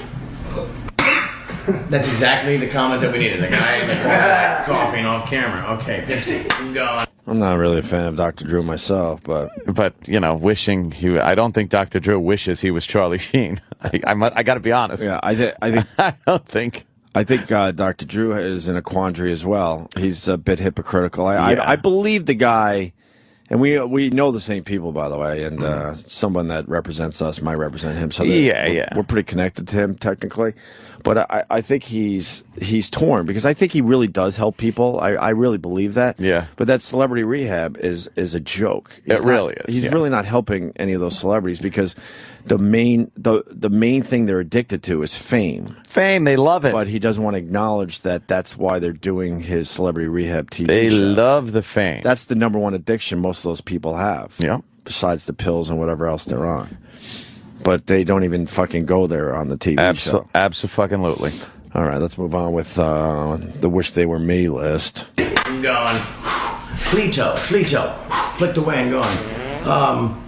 E: That's exactly the comment that we needed. The guy in the corner coughing off camera. Okay, Pinsky, go.
B: I'm not really a fan of Dr. Drew myself, but
C: wishing he. I don't think Dr. Drew wishes he was Charlie Sheen. I got to be honest.
B: Yeah, I think
C: I don't think.
B: I think Dr. Drew is in a quandary as well. He's a bit hypocritical. I believe the guy, and we know the same people, by the way, and someone that represents us might represent him. So we're pretty connected to him technically. But I think he's torn because I think he really does help people. I really believe that.
C: Yeah.
B: But that celebrity rehab is a joke.
C: Really is.
B: He's really not helping any of those celebrities because the main thing they're addicted to is fame.
C: Fame, they love it.
B: But he doesn't want to acknowledge that that's why they're doing his celebrity rehab TV
C: They
B: show.
C: love the fame.
B: That's the number one addiction most of those people have.
C: Yeah.
B: besides the pills and whatever else they're on. But they don't even fucking go there on the TV show.
C: Abso-fucking-lutely.
B: All right, let's move on with the Wish They Were Me list.
E: I'm gone. Fleeto, flicked away and gone.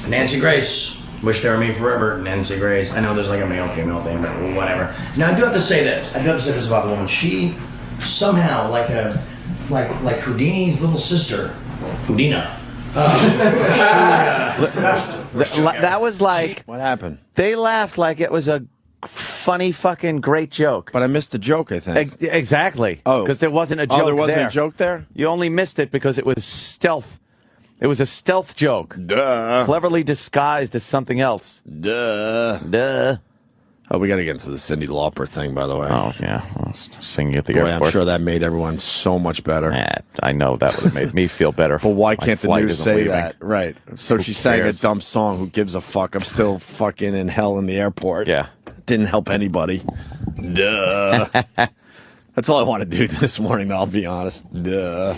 E: Nancy Grace, Wish They Were Me forever. Nancy Grace. I know there's like a male-female thing, but whatever. Now I do have to say this. About the woman. She somehow, like Houdini's little sister, Houdina.
C: That was like...
B: What happened?
C: They laughed like it was a funny fucking great joke.
B: But I missed the joke, I think.
C: Exactly.
B: Oh.
C: Because there wasn't a joke there.
B: Oh, there wasn't a joke there?
C: You only missed it because it was stealth. It was a stealth joke.
B: Duh.
C: Cleverly disguised as something else.
B: Duh. Oh, we got to get into the Cyndi Lauper thing, by the way.
C: Oh, yeah. Singing at the airport.
B: I'm sure that made everyone so much better.
C: I know that would have made me feel better.
B: But why can't the news say
C: leaving.
B: that? Right. So she sang a dumb song. Who gives a fuck? I'm still fucking in hell in the airport.
C: Yeah.
B: Didn't help anybody. Duh. That's all I want to do this morning, though, I'll be honest. Duh.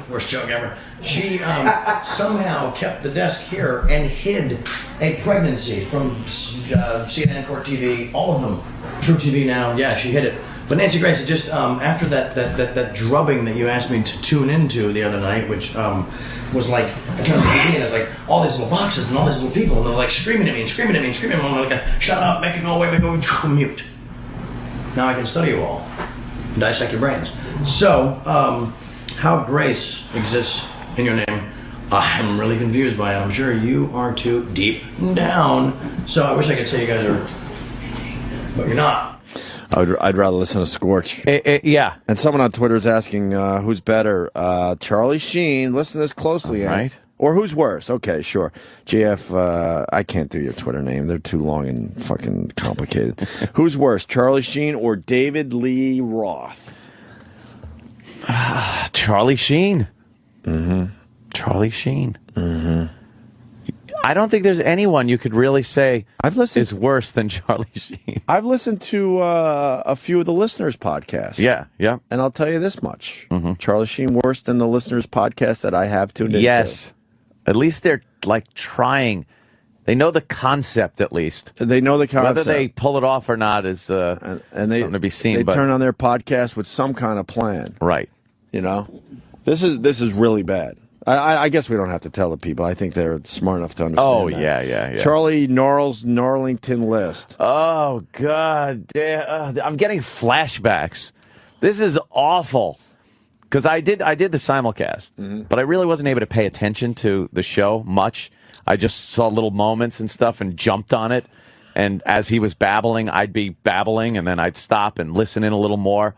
E: Worst joke ever. She somehow kept the desk here and hid a pregnancy from CNN, Court TV, all of them. True TV now, yeah, she hid it. But Nancy Grace, just after that drubbing that you asked me to tune into the other night, which was like, I turned on the TV and there's like all these little boxes and all these little people, and they're like screaming at me and screaming at me and screaming at me. I'm like, shut up, make it go away, make it go mute. Now I can study you all, dissect your brains. So, how Grace exists in your name, I'm really confused by it. I'm sure you are too deep down. So I wish I could say you guys are, but you're not.
B: I'd rather listen to Scorch.
C: Yeah.
B: And someone on Twitter is asking who's better, Charlie Sheen. Listen to this closely,
C: right?
B: Or who's worse? Okay, sure. JF, I can't do your Twitter name. They're too long and fucking complicated. Who's worse, Charlie Sheen or David Lee Roth?
C: Charlie Sheen.
B: Mm-hmm.
C: Charlie Sheen.
B: Mm-hmm.
C: I don't think there's anyone you could really say is worse than Charlie Sheen.
B: I've listened to a few of the listeners' podcasts.
C: Yeah.
B: And I'll tell you this much. Mm-hmm. Charlie Sheen worse than the listeners' podcast that I have tuned into.
C: Yes. At least they're like trying. They know the concept at least.
B: They know the concept.
C: Whether they pull it off or not is something to be seen.
B: They turn on their podcast with some kind of plan.
C: Right.
B: You know? This is really bad. I guess we don't have to tell the people. I think they're smart enough to understand.
C: Oh,
B: that.
C: yeah.
B: Charlie Norrell's Norlington list.
C: Oh, God. I'm getting flashbacks. This is awful. Because I did the simulcast, but I really wasn't able to pay attention to the show much. I just saw little moments and stuff and jumped on it. And as he was babbling, I'd be babbling, and then I'd stop and listen in a little more.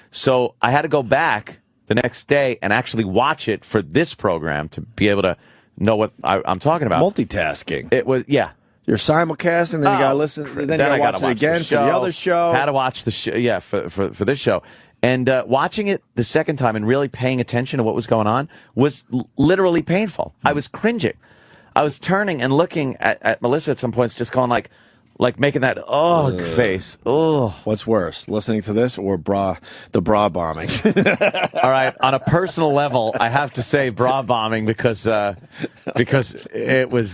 C: So I had to go back the next day and actually watch it for this program to be able to know what I'm talking about.
B: Multitasking.
C: It was, yeah.
B: You're simulcasting, then you got to listen, then you got to watch it again for the other show.
C: Had to watch the show, yeah, for this show. And watching it the second time and really paying attention to what was going on was literally painful. I was cringing. I was turning and looking at Melissa at some points, just going like making that face. Oh,
B: what's worse, listening to this or the bra bombing?
C: All right, on a personal level, I have to say bra bombing because it was,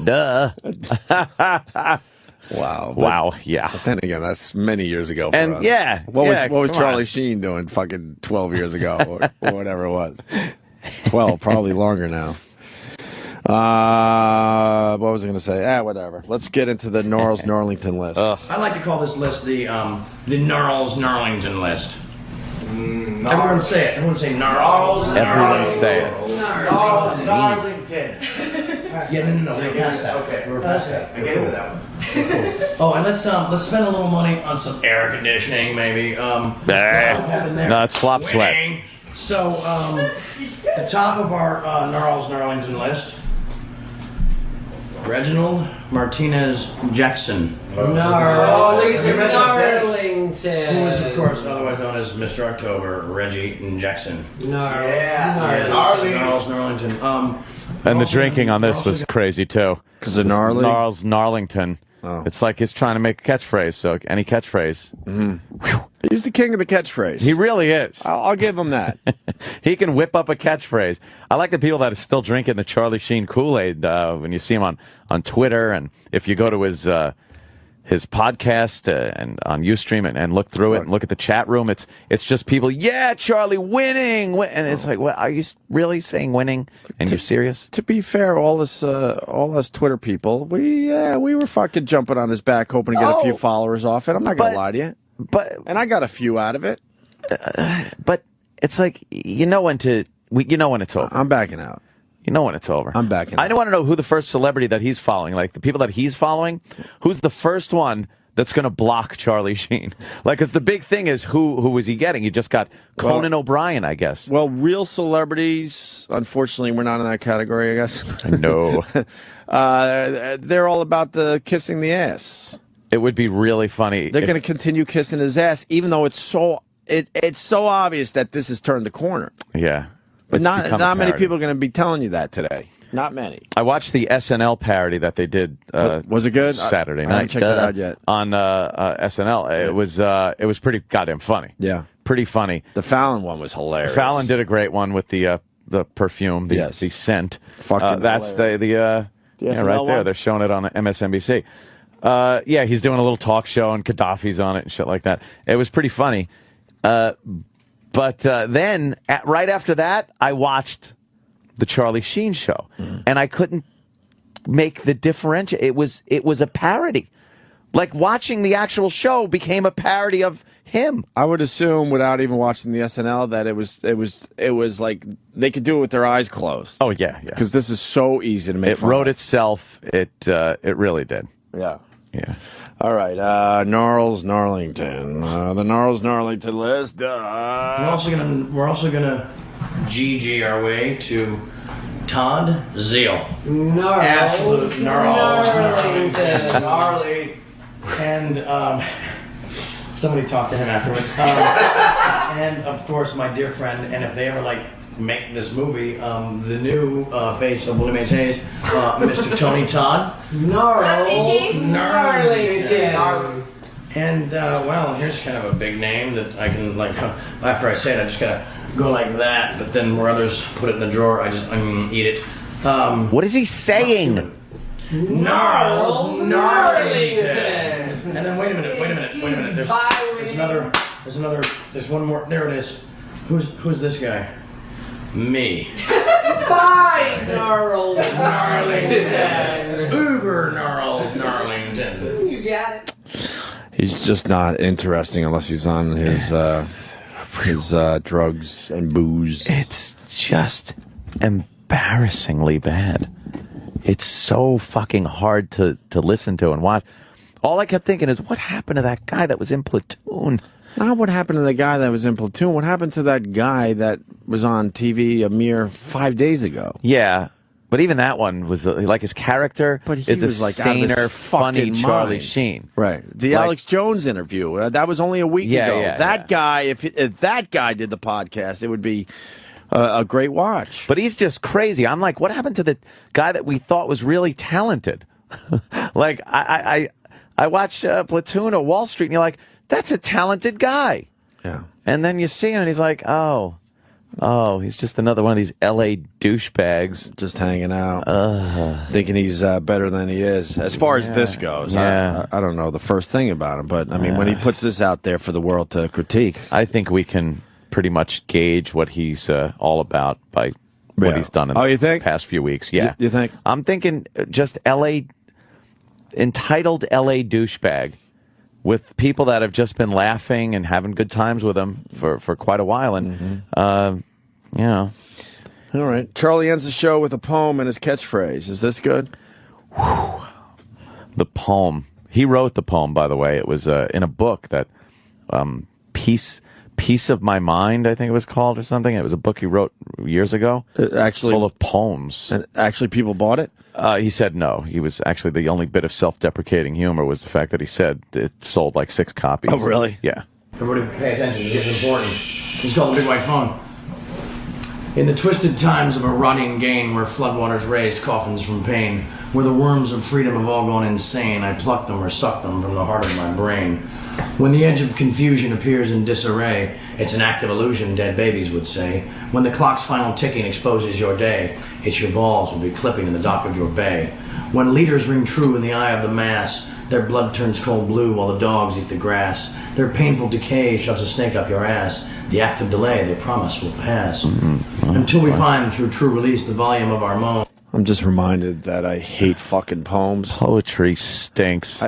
C: duh. Wow, yeah.
B: Then again, that's many years ago for
C: and
B: us.
C: Yeah.
B: What was Charlie Sheen doing fucking 12 years ago or whatever it was? 12, probably longer now. What was I going to say? Whatever. Let's get into the Norrell's Norlington list.
E: I like to call this list the Norrell's Norlington list. Everyone say it. Everyone say Norrell's.
C: Everyone say it.
F: Norrell's Norlington.
E: Yeah, no. We're past that.
F: Okay.
E: We're past that.
F: I get into that one.
E: Oh, and let's spend a little money on some air conditioning, maybe.
C: No, it's flop sweat.
E: So, the top of our Norrell's Norlington list, Reginald Martinez Jackson.
I: Norlington.
E: Who is, of course, otherwise known as Mr. October, Reggie Jackson.
F: Norrell's
E: Norlington.
C: And the drinking on this was crazy, too.
B: Because of gnarly?
C: Gnarls Gnarlington. Oh. It's like he's trying to make a catchphrase, so any catchphrase.
B: Mm-hmm. He's the king of the catchphrase.
C: He really is.
B: I'll give him that.
C: He can whip up a catchphrase. I like the people that are still drinking the Charlie Sheen Kool-Aid when you see him on Twitter, and if you go to his podcast and on Ustream and look through it and look at the chat room, it's just people, yeah, Charlie, winning. And it's like, what, are you really saying winning? And you're serious?
B: To be fair, all us Twitter people, we were fucking jumping on his back, hoping to get a few followers off it. I'm not going to lie to you. And I got a few out of it.
C: But it's like, you know when it's over.
B: I'm backing out.
C: You know when it's over.
B: I'm backing out.
C: I want to know who the first celebrity that he's following, like the people that he's following, who's the first one that's going to block Charlie Sheen? Like, because the big thing is who is he getting? He just got Conan O'Brien, I guess.
B: Well, real celebrities, unfortunately, we're not in that category, I guess.
C: No.
B: They're all about the kissing the ass.
C: It would be really funny.
B: They're going to continue kissing his ass, even though it's so obvious that this has turned the corner.
C: Yeah.
B: But not many people are going to be telling you that today. Not many.
C: I watched the SNL parody that they did.
B: Was it good?
C: Saturday night.
B: I haven't checked it out yet.
C: On SNL. It was pretty goddamn funny.
B: Yeah.
C: Pretty funny.
B: The Fallon one was hilarious.
C: Fallon did a great one with the perfume, the scent.
B: Fucking
C: that's right there.
B: one?
C: They're showing it on MSNBC. He's doing a little talk show and Gaddafi's on it and shit like that. It was pretty funny. But then, right after that, I watched the Charlie Sheen show, and I couldn't make the differential. It was a parody. Like, watching the actual show became a parody of him.
B: I would assume, without even watching the SNL, that it was like they could do it with their eyes closed.
C: Oh yeah.
B: Because this is so easy to make.
C: It wrote itself. It really did.
B: Yeah.
C: Yeah.
B: All right, Gnarls Gnarlington. The Gnarls Gnarlington list.
E: We're also gonna GG our way to Todd Zeal. Absolute Gnarls. Gnarly. And somebody talked to him afterwards. And of course, my dear friend. And if they ever make this movie, the new face of Willie Mays Hayes, Mr. Tony Todd. Gnarly. And, here's kind of a big name that I can, after I say it, I just gotta go like that, but then where others put it in the drawer, I eat it.
C: What is he saying?
E: Gnarls Gnarlington. And then wait a minute. There's one more. There it is. Who's this guy? Me.
I: Bye, Gnarls
E: Gnarlington. Uber Gnarls Gnarlington.
I: You got it.
B: He's just not interesting unless he's on his drugs and booze.
C: It's just embarrassingly bad. It's so fucking hard to listen to and watch. All I kept thinking is, what happened to that guy that was in Platoon?
B: Not what happened to the guy that was in Platoon. What happened to that guy that was on TV a mere 5 days ago?
C: Yeah, but even that one was like his character is a saner, funny Charlie Sheen.
B: Right. The Alex Jones interview, that was only a week ago. That guy, if that guy did the podcast, it would be a great watch.
C: But he's just crazy. I'm like, what happened to the guy that we thought was really talented? I watched Platoon or Wall Street, and you're like, that's a talented guy.
B: Yeah.
C: And then you see him, and he's like, oh, he's just another one of these L.A. douchebags.
B: Just hanging out. Thinking he's better than he is. As far as this goes.
C: Yeah.
B: I don't know the first thing about him, but, I mean, when he puts this out there for the world to critique.
C: I think we can pretty much gauge what he's all about by what he's done in the past few weeks. Yeah.
B: You think?
C: I'm thinking just entitled L.A. douchebag. With people that have just been laughing and having good times with him for quite a while. And, All
B: right. Charlie ends the show with a poem and his catchphrase. Is this good?
C: Whew. The poem. He wrote the poem, by the way. It was in a book that, Peace of My Mind, I think it was called or something. It was a book he wrote years ago. Full of poems.
B: And actually people bought it?
C: He said no. He was actually the only bit of self-deprecating humor was the fact that he said it sold like 6 copies.
B: Oh, really?
C: Yeah.
E: Everybody pay attention. This is important. It's called the Big White Phone. In the twisted times of a rotting gain where floodwaters raised coffins from pain, where the worms of freedom have all gone insane, I plucked them or sucked them from the heart of my brain. When the edge of confusion appears in disarray, it's an act of illusion, dead babies would say. When the clock's final ticking exposes your day, it's your balls will be clipping in the dock of your bay. When leaders ring true in the eye of the mass, their blood turns cold blue while the dogs eat the grass. Their painful decay shoves a snake up your ass. The act of delay they promise will pass. Until we find through true release the volume of our moan.
B: I'm just reminded that I hate fucking poems.
C: Poetry stinks.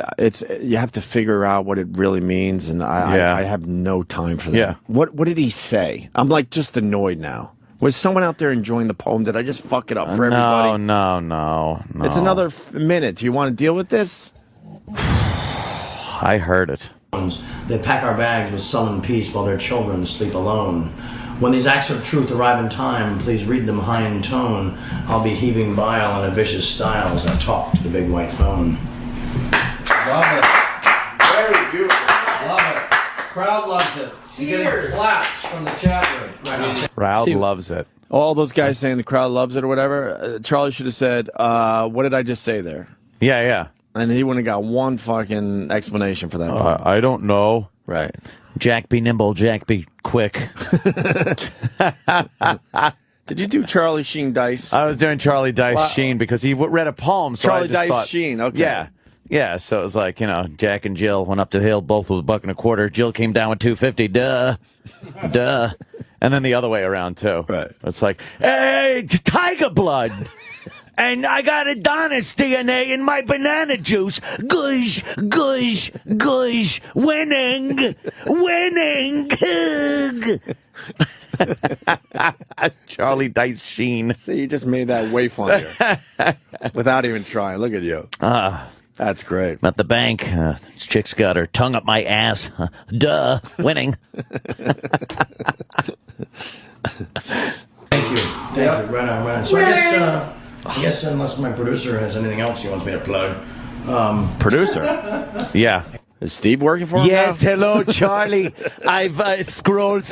B: You have to figure out what it really means, and I have no time for that.
C: Yeah.
B: What did he say? I'm like just annoyed now. Was someone out there enjoying the poem? Did I just fuck it up for everybody?
C: No.
B: It's another minute. Do you want to deal with this?
C: I heard it.
E: They pack our bags with sullen peace while their children sleep alone. When these acts of truth arrive in time, please read them high in tone. I'll be heaving bile in a vicious style as I talk to the big white phone.
F: Love it. Very beautiful. Love it. Crowd loves it. You're getting claps from the chat room.
C: Crowd loves it.
B: All those guys saying the crowd loves it or whatever. Charlie should have said, what did I just say there?
C: Yeah.
B: And he wouldn't have got one fucking explanation for that.
C: I don't know.
B: Right.
C: Jack be nimble, Jack be quick.
B: Did you do Charlie Sheen Dice?
C: I was doing Charlie Dice Sheen because he read a poem. So
B: Charlie Dice Sheen, okay.
C: Yeah, so it was like, Jack and Jill went up the hill, both with $1.25. Jill came down with $2.50. Duh. And then the other way around, too.
B: Right.
C: It's like, hey, tiger blood. And I got Adonis DNA in my banana juice. Gush. Winning. Charlie Dice Sheen.
B: See, you just made that way funnier. Without even trying. Look at you. That's great.
C: At the bank, this chick's got her tongue up my ass. Duh. Winning.
E: Thank you. Right on. So I guess unless my producer has anything else he wants me to plug.
B: Producer?
C: Yeah.
B: Is Steve working for him
C: Yes,
B: now?
C: hello, Charlie. I've scrolled.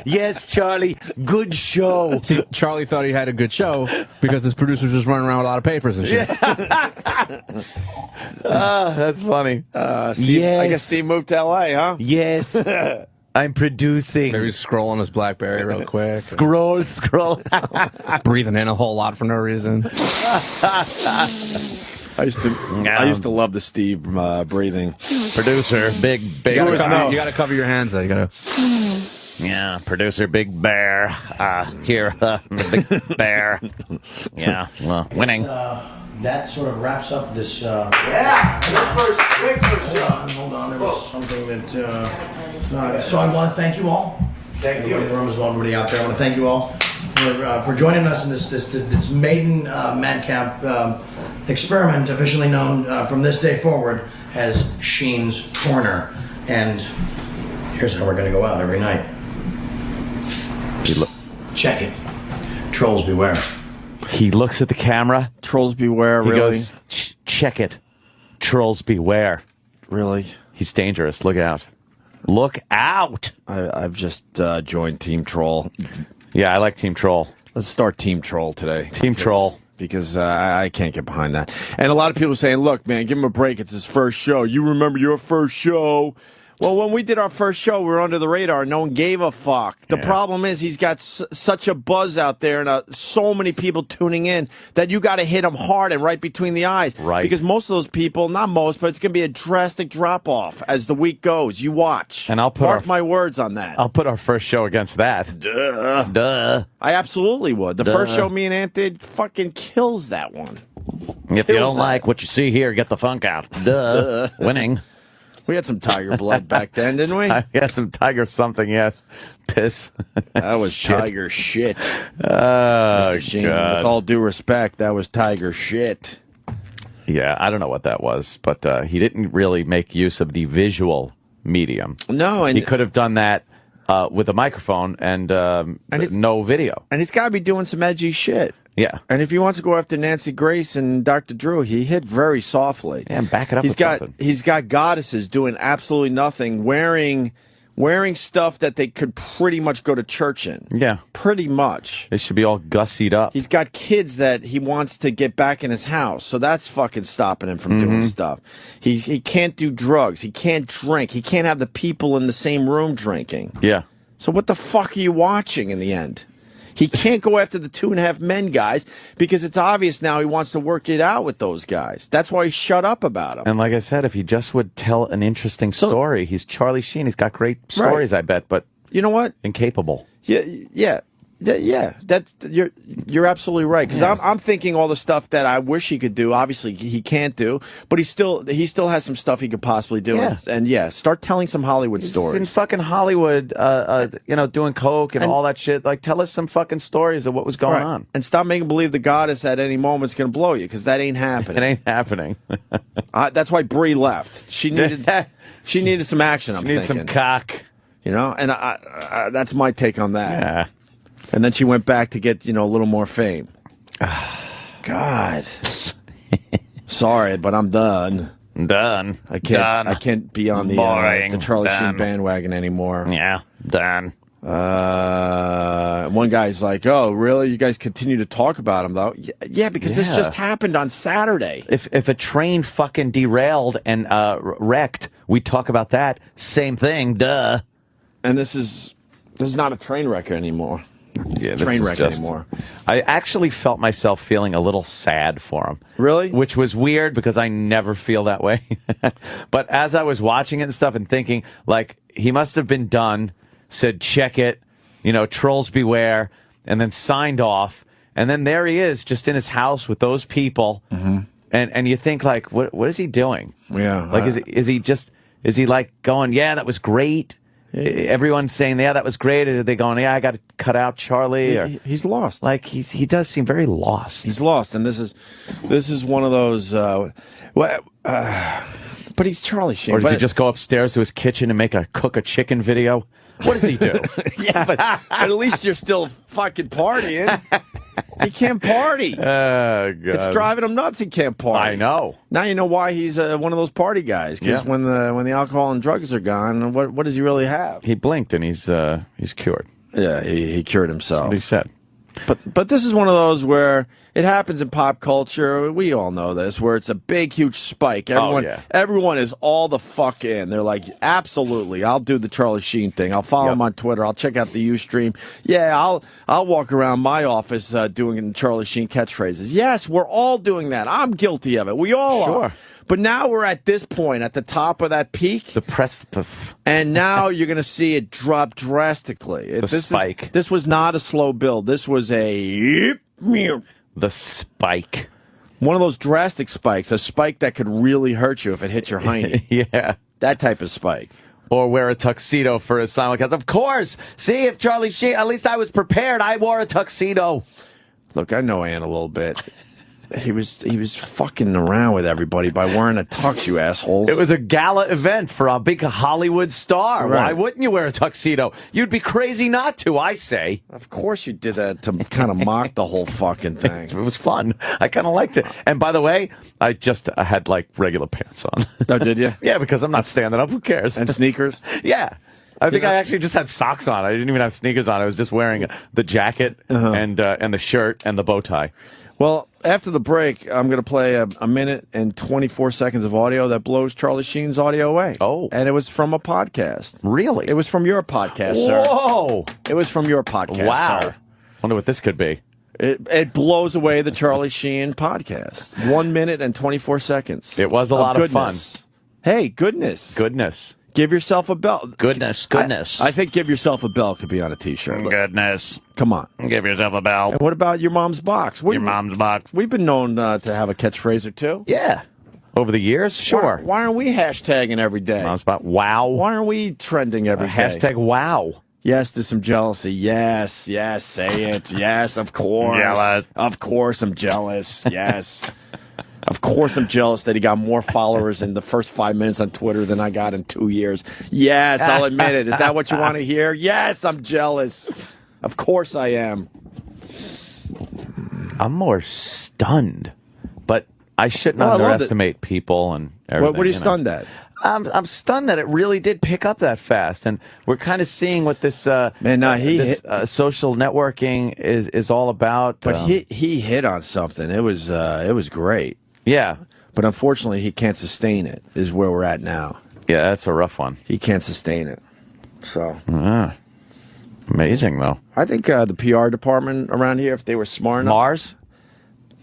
C: Yes, Charlie, good show.
A: See, Charlie thought he had a good show because his producer was just running around with a lot of papers and shit.
C: That's funny.
B: Steve, I guess Steve moved to L.A., huh?
C: Yes. I'm producing.
A: Maybe he's scrolling his BlackBerry real quick.
C: Scroll.
A: Breathing in a whole lot for no reason.
B: I used to love the Steve breathing.
C: Producer, big.
A: You gotta cover your hands though. You gotta.
C: Yeah, producer, Big Bear. Here, Big Bear. Yeah, well, winning.
E: That sort of wraps up this.
F: Quick first shot.
E: Hold on, there was something that. So I want to thank you all.
F: Thank you.
E: Everybody in the room as well, everybody out there. I want to thank you all for joining us in this maiden madcap experiment, officially known from this day forward as Sheen's Corner. And here's how we're going to go out every night. Check it. Trolls beware.
C: He looks at the camera.
B: Trolls beware,
C: He
B: really?
C: goes, check it. Trolls beware.
B: Really?
C: He's dangerous. Look out. Look out.
B: I've just joined Team Troll.
C: Yeah, I like Team Troll.
B: Let's start Team Troll today.
C: Team Troll.
B: Because I can't get behind that. And a lot of people saying, look, man, give him a break. It's his first show. You remember your first show. Well, when we did our first show, we were under the radar. No one gave a fuck. The problem is he's got such a buzz out there and so many people tuning in that you got to hit him hard and right between the eyes.
C: Right.
B: Because most of those people, not most, but it's going to be a drastic drop-off as the week goes. You watch.
C: And I'll put
B: Mark my words on that.
C: I'll put our first show against that. Duh.
B: I absolutely would. The first show me and Ant did fucking kills that one.
C: If you don't like what you see here, get the funk out. Duh. Winning.
B: We had some tiger blood back then, didn't we?
C: I had some tiger something, yes. Piss.
B: That was tiger shit.
C: Oh,
B: Sheen,
C: God.
B: with all due respect, that was tiger shit.
C: Yeah, I don't know what that was, but he didn't really make use of the visual medium.
B: No, and
C: he could have done that with a microphone and no video.
B: And he's got to be doing some edgy shit.
C: Yeah.
B: And if he wants to go after Nancy Grace and Dr. Drew, he hit very softly.
C: Yeah, back it up with something.
B: He's got goddesses doing absolutely nothing, wearing wearing stuff that they could pretty much go to church in.
C: Yeah.
B: Pretty much.
C: They should be all gussied up.
B: He's got kids that he wants to get back in his house, so that's fucking stopping him from doing stuff. He can't do drugs. He can't drink. He can't have the people in the same room drinking.
C: Yeah.
B: So what the fuck are you watching in the end? He can't go after the 2.5 Men guys because it's obvious now he wants to work it out with those guys. That's why he shut up about them.
C: And like I said, if he just would tell an interesting story, he's Charlie Sheen. He's got great stories, I bet, but
B: you know what?
C: Incapable.
B: Yeah. That's you're absolutely right because I'm thinking all the stuff that I wish he could do. Obviously, he can't do, but he still has some stuff he could possibly do.
C: Yeah.
B: And start telling some Hollywood stories.
C: In fucking Hollywood, doing coke and all that shit. Like, tell us some fucking stories of what was going on,
B: and stop making believe the goddess at any moment is going to blow you because that ain't happening.
C: It ain't happening.
B: That's why Brie left. She needed some action.
C: She needed some cock.
B: And I that's my take on that.
C: Yeah.
B: And then she went back to get, a little more fame. God. Sorry, but I'm done.
C: Done.
B: I can't be on the Charlie Sheen bandwagon anymore.
C: Yeah, done.
B: One guy's like, "Oh, really? You guys continue to talk about him, though?" Yeah, because this just happened on Saturday.
C: If a train fucking derailed and wrecked, we talk about that. Same thing, duh.
B: And this is not a train wreck anymore.
C: Yeah,
B: train wreck anymore.
C: I actually felt myself feeling a little sad for him.
B: Really?
C: Which was weird because I never feel that way. But as I was watching it and stuff and thinking, like, he must have been done, said, check it, trolls beware, and then signed off. And then there he is, just in his house with those people. And you think, like, what is he doing?
B: Yeah.
C: Like, is he like going, yeah, that was great? Everyone's saying, yeah, that was great. Or are they going, yeah, I got to cut out Charlie? Or
B: he's lost.
C: Like he does seem very lost.
B: He's lost, and this is one of those. But he's Charlie Sheen.
C: Or does he just go upstairs to his kitchen and cook a chicken video? What does he do?
B: Yeah, but at least you're still fucking partying. He can't party.
C: Oh, God.
B: It's driving him nuts. He can't party.
C: I know.
B: Now you know why he's one of those party guys. Because when the alcohol and drugs are gone, what does he really have?
C: He blinked and he's cured.
B: Yeah, he cured himself.
C: What he said.
B: But this is one of those where it happens in pop culture. We all know this, where it's a big, huge spike. Everyone is all the fuck in. They're like, absolutely, I'll do the Charlie Sheen thing. I'll follow him on Twitter. I'll check out the Ustream. Yeah, I'll walk around my office doing Charlie Sheen catchphrases. Yes, we're all doing that. I'm guilty of it. We all are. But now we're at this point, at the top of that peak.
C: The precipice.
B: And now you're going to see it drop drastically.
C: The spike.
B: This was not a slow build. This was the
C: spike.
B: One of those drastic spikes, a spike that could really hurt you if it hit your hiney.
C: Yeah.
B: That type of spike.
C: Or wear a tuxedo for a simulcast. Of course. See, if Charlie Sheen, at least I was prepared. I wore a tuxedo.
B: Look, I know Ann a little bit. He was fucking around with everybody by wearing a tux, you assholes.
C: It was a gala event for a big Hollywood star.
B: Right.
C: Why wouldn't you wear a tuxedo? You'd be crazy not to, I say.
B: Of course you did that to kind of mock the whole fucking thing.
C: It was fun. I kind of liked it. And by the way, I had like regular pants on.
B: Oh, did you?
C: Yeah, because I'm not standing up. Who cares?
B: And sneakers?
C: Yeah. I think I actually just had socks on. I didn't even have sneakers on. I was just wearing the jacket and the shirt and the bow tie.
B: Well, after the break, I'm going to play a minute and 24 seconds of audio that blows Charlie Sheen's audio away.
C: Oh.
B: And it was from a podcast.
C: Really?
B: It was from your podcast, sir.
C: Whoa!
B: It was from your podcast,
C: wow.
B: sir.
C: Wonder what this could be.
B: It blows away the Charlie Sheen podcast. 1 minute and 24 seconds.
C: It was a lot of fun.
B: Hey, goodness.
C: Goodness.
B: Give yourself a bell.
C: Goodness.
B: I think give yourself a bell could be on a T-shirt.
C: Goodness.
B: Come on.
C: Give yourself a bell.
B: And what about your mom's box?
C: Your mom's box.
B: We've been known to have a catchphrase or two.
C: Yeah. Over the years? Sure.
B: Why aren't we hashtagging every day?
C: Mom's box. Wow.
B: Why aren't we trending every day?
C: Hashtag wow.
B: Yes, there's some jealousy. Yes, say it. Yes, of course.
C: Jealous.
B: Of course I'm jealous. Yes. Of course I'm jealous that he got more followers in the first 5 minutes on Twitter than I got in 2 years. Yes, I'll admit it. Is that what you want to hear? Yes, I'm jealous. Of course I am.
C: I'm more stunned. But I shouldn't underestimate people and everything.
B: What are you stunned at?
C: I'm stunned that it really did pick up that fast, and we're kind of seeing what this social networking is all about.
B: But he hit on something. It was great.
C: Yeah,
B: but unfortunately, he can't sustain it. Is where we're at now.
C: Yeah, that's a rough one.
B: He can't sustain it. So
C: amazing, though.
B: I think the PR department around here, if they were smart enough.
C: Mars?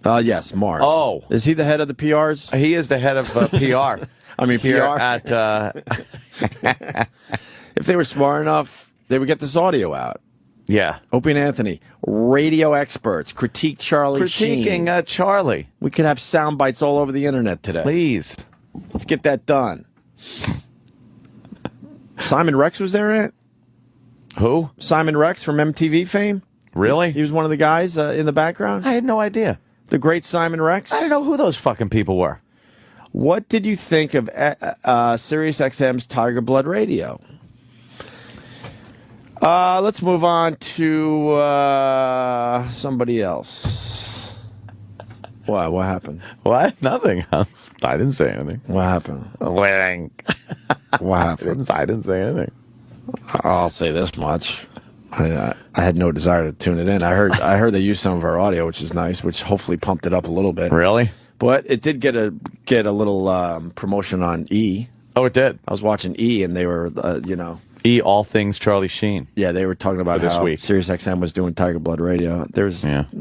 B: Yes, Mars.
C: Oh.
B: Is he the head of the PRs?
C: He is the head of PR.
B: I mean,
C: here
B: PR. If they were smart enough, they would get this audio out.
C: Yeah.
B: Opie and Anthony, radio experts, critique Charlie Sheen.
C: Critiquing Charlie.
B: We could have sound bites all over the internet today.
C: Please.
B: Let's get that done. Simon Rex was there, Ant?
C: Who?
B: Simon Rex from MTV fame.
C: Really?
B: He was one of the guys in the background?
C: I had no idea.
B: The great Simon Rex?
C: I didn't know who those fucking people were.
B: What did you think of Sirius XM's Tiger Blood Radio? Let's move on to somebody else. What happened?
C: What? Nothing. I didn't say anything.
B: What happened?
C: What
B: happened?
C: I didn't say anything.
B: I'll say this much. I had no desire to tune it in. I heard they used some of our audio, which is nice, which hopefully pumped it up a little bit.
C: Really?
B: But it did get a little promotion on E.
C: Oh, it did.
B: I was watching E, and they were,
C: E, all things Charlie Sheen.
B: Yeah, they were talking about
C: this
B: how
C: week.
B: Sirius XM was doing Tiger Blood Radio.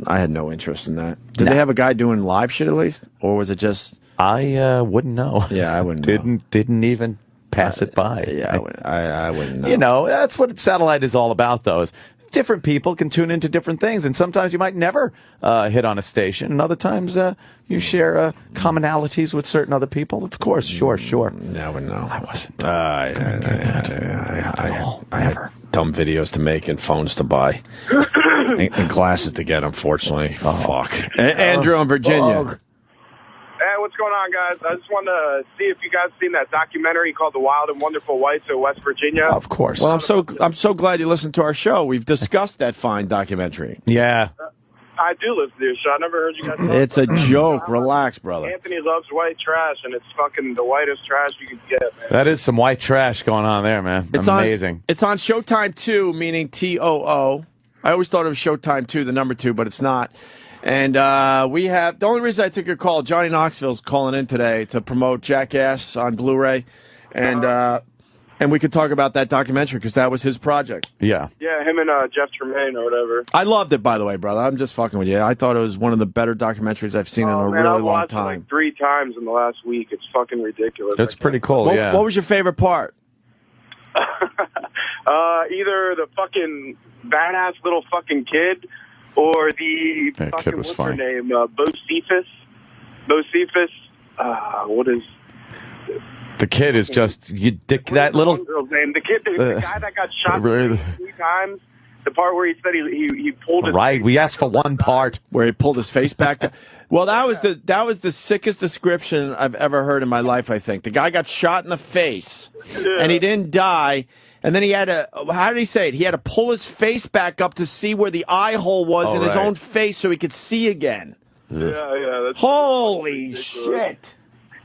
B: I had no interest in that. Did they have a guy doing live shit at least, or was it just?
C: I wouldn't know.
B: Yeah, I wouldn't. know.
C: Didn't even pass it by.
B: Yeah, I wouldn't know.
C: You know, that's what satellite is all about, though. Is different people can tune into different things, and sometimes you might never hit on a station, and other times you share commonalities with certain other people. Of course, sure.
B: No,
C: I wasn't.
B: I had dumb videos to make and phones to buy and glasses to get. Unfortunately, fuck. Andrew in Virginia.
J: Hey, what's going on, guys? I just wanted to see if you guys seen that documentary called "The Wild and Wonderful Whites of West Virginia."
C: Of course.
B: Well, I'm so glad you listened to our show. We've discussed that fine documentary.
C: Yeah.
J: I do listen to your show. I never heard you guys talk
B: It's a
J: about it.
B: joke. Relax, brother.
J: Anthony loves white trash, and it's fucking the whitest trash you can get, man.
C: That is some white trash going on there, man.
B: It's
C: amazing.
B: It's on Showtime 2, meaning TOO. I always thought it was Showtime 2, the number 2, but it's not. And we have, the only reason I took your call, Johnny Knoxville's calling in today to promote Jackass on Blu-ray. And we could talk about that documentary because that was his project.
C: Yeah.
J: Yeah, him and Jeff Tremaine or whatever.
B: I loved it, by the way, brother. I'm just fucking with you. I thought it was one of the better documentaries I've seen in a really long
J: I've watched
B: time.
J: it like 3 times in the last week. It's fucking ridiculous.
C: It's pretty cool, yeah.
B: What was your favorite part?
J: Either the fucking badass little fucking kid or the
C: that
J: fucking,
C: kid was
J: what's
C: funny.
J: her name? Bocephus. What is...
C: The kid is just that little
J: girl's name. The kid, the guy that got shot 3 times. The part where he said he pulled his
C: right. We asked for one part
B: where he pulled his face back. Well, that was the sickest description I've ever heard in my life. I think the guy got shot in the face, and he didn't die. And then he had to, how did he say it? He had to pull his face back up to see where the eye hole was in his own face so he could see again.
J: Yeah. That's
B: holy shit.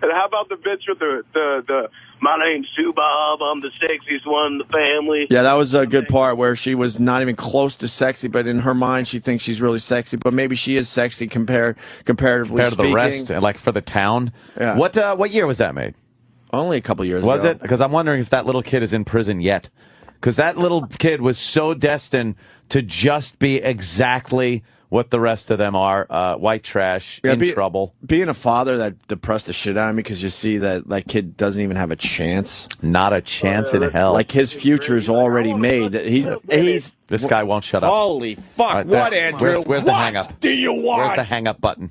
J: And how about the bitch with the my name's Sue Bob, I'm the sexiest one in the family.
B: Yeah, that was a good part where she was not even close to sexy, but in her mind she thinks she's really sexy, but maybe she is sexy comparatively
C: compared to
B: speaking.
C: the rest, like for the town.
B: Yeah.
C: What year was that made?
B: Only a couple years
C: was
B: ago.
C: it? Because I'm wondering if that little kid is in prison yet. Because that little kid was so destined to just be exactly what the rest of them are, white trash, trouble.
B: Being a father, that depressed the shit out of me because you see that kid doesn't even have a chance.
C: Not a chance in hell.
B: Like his future is already made. He's
C: this guy won't shut up.
B: Holy fuck! What, Andrew?
C: Where's the hang up?
B: What do you want?
C: Where's the hang up button?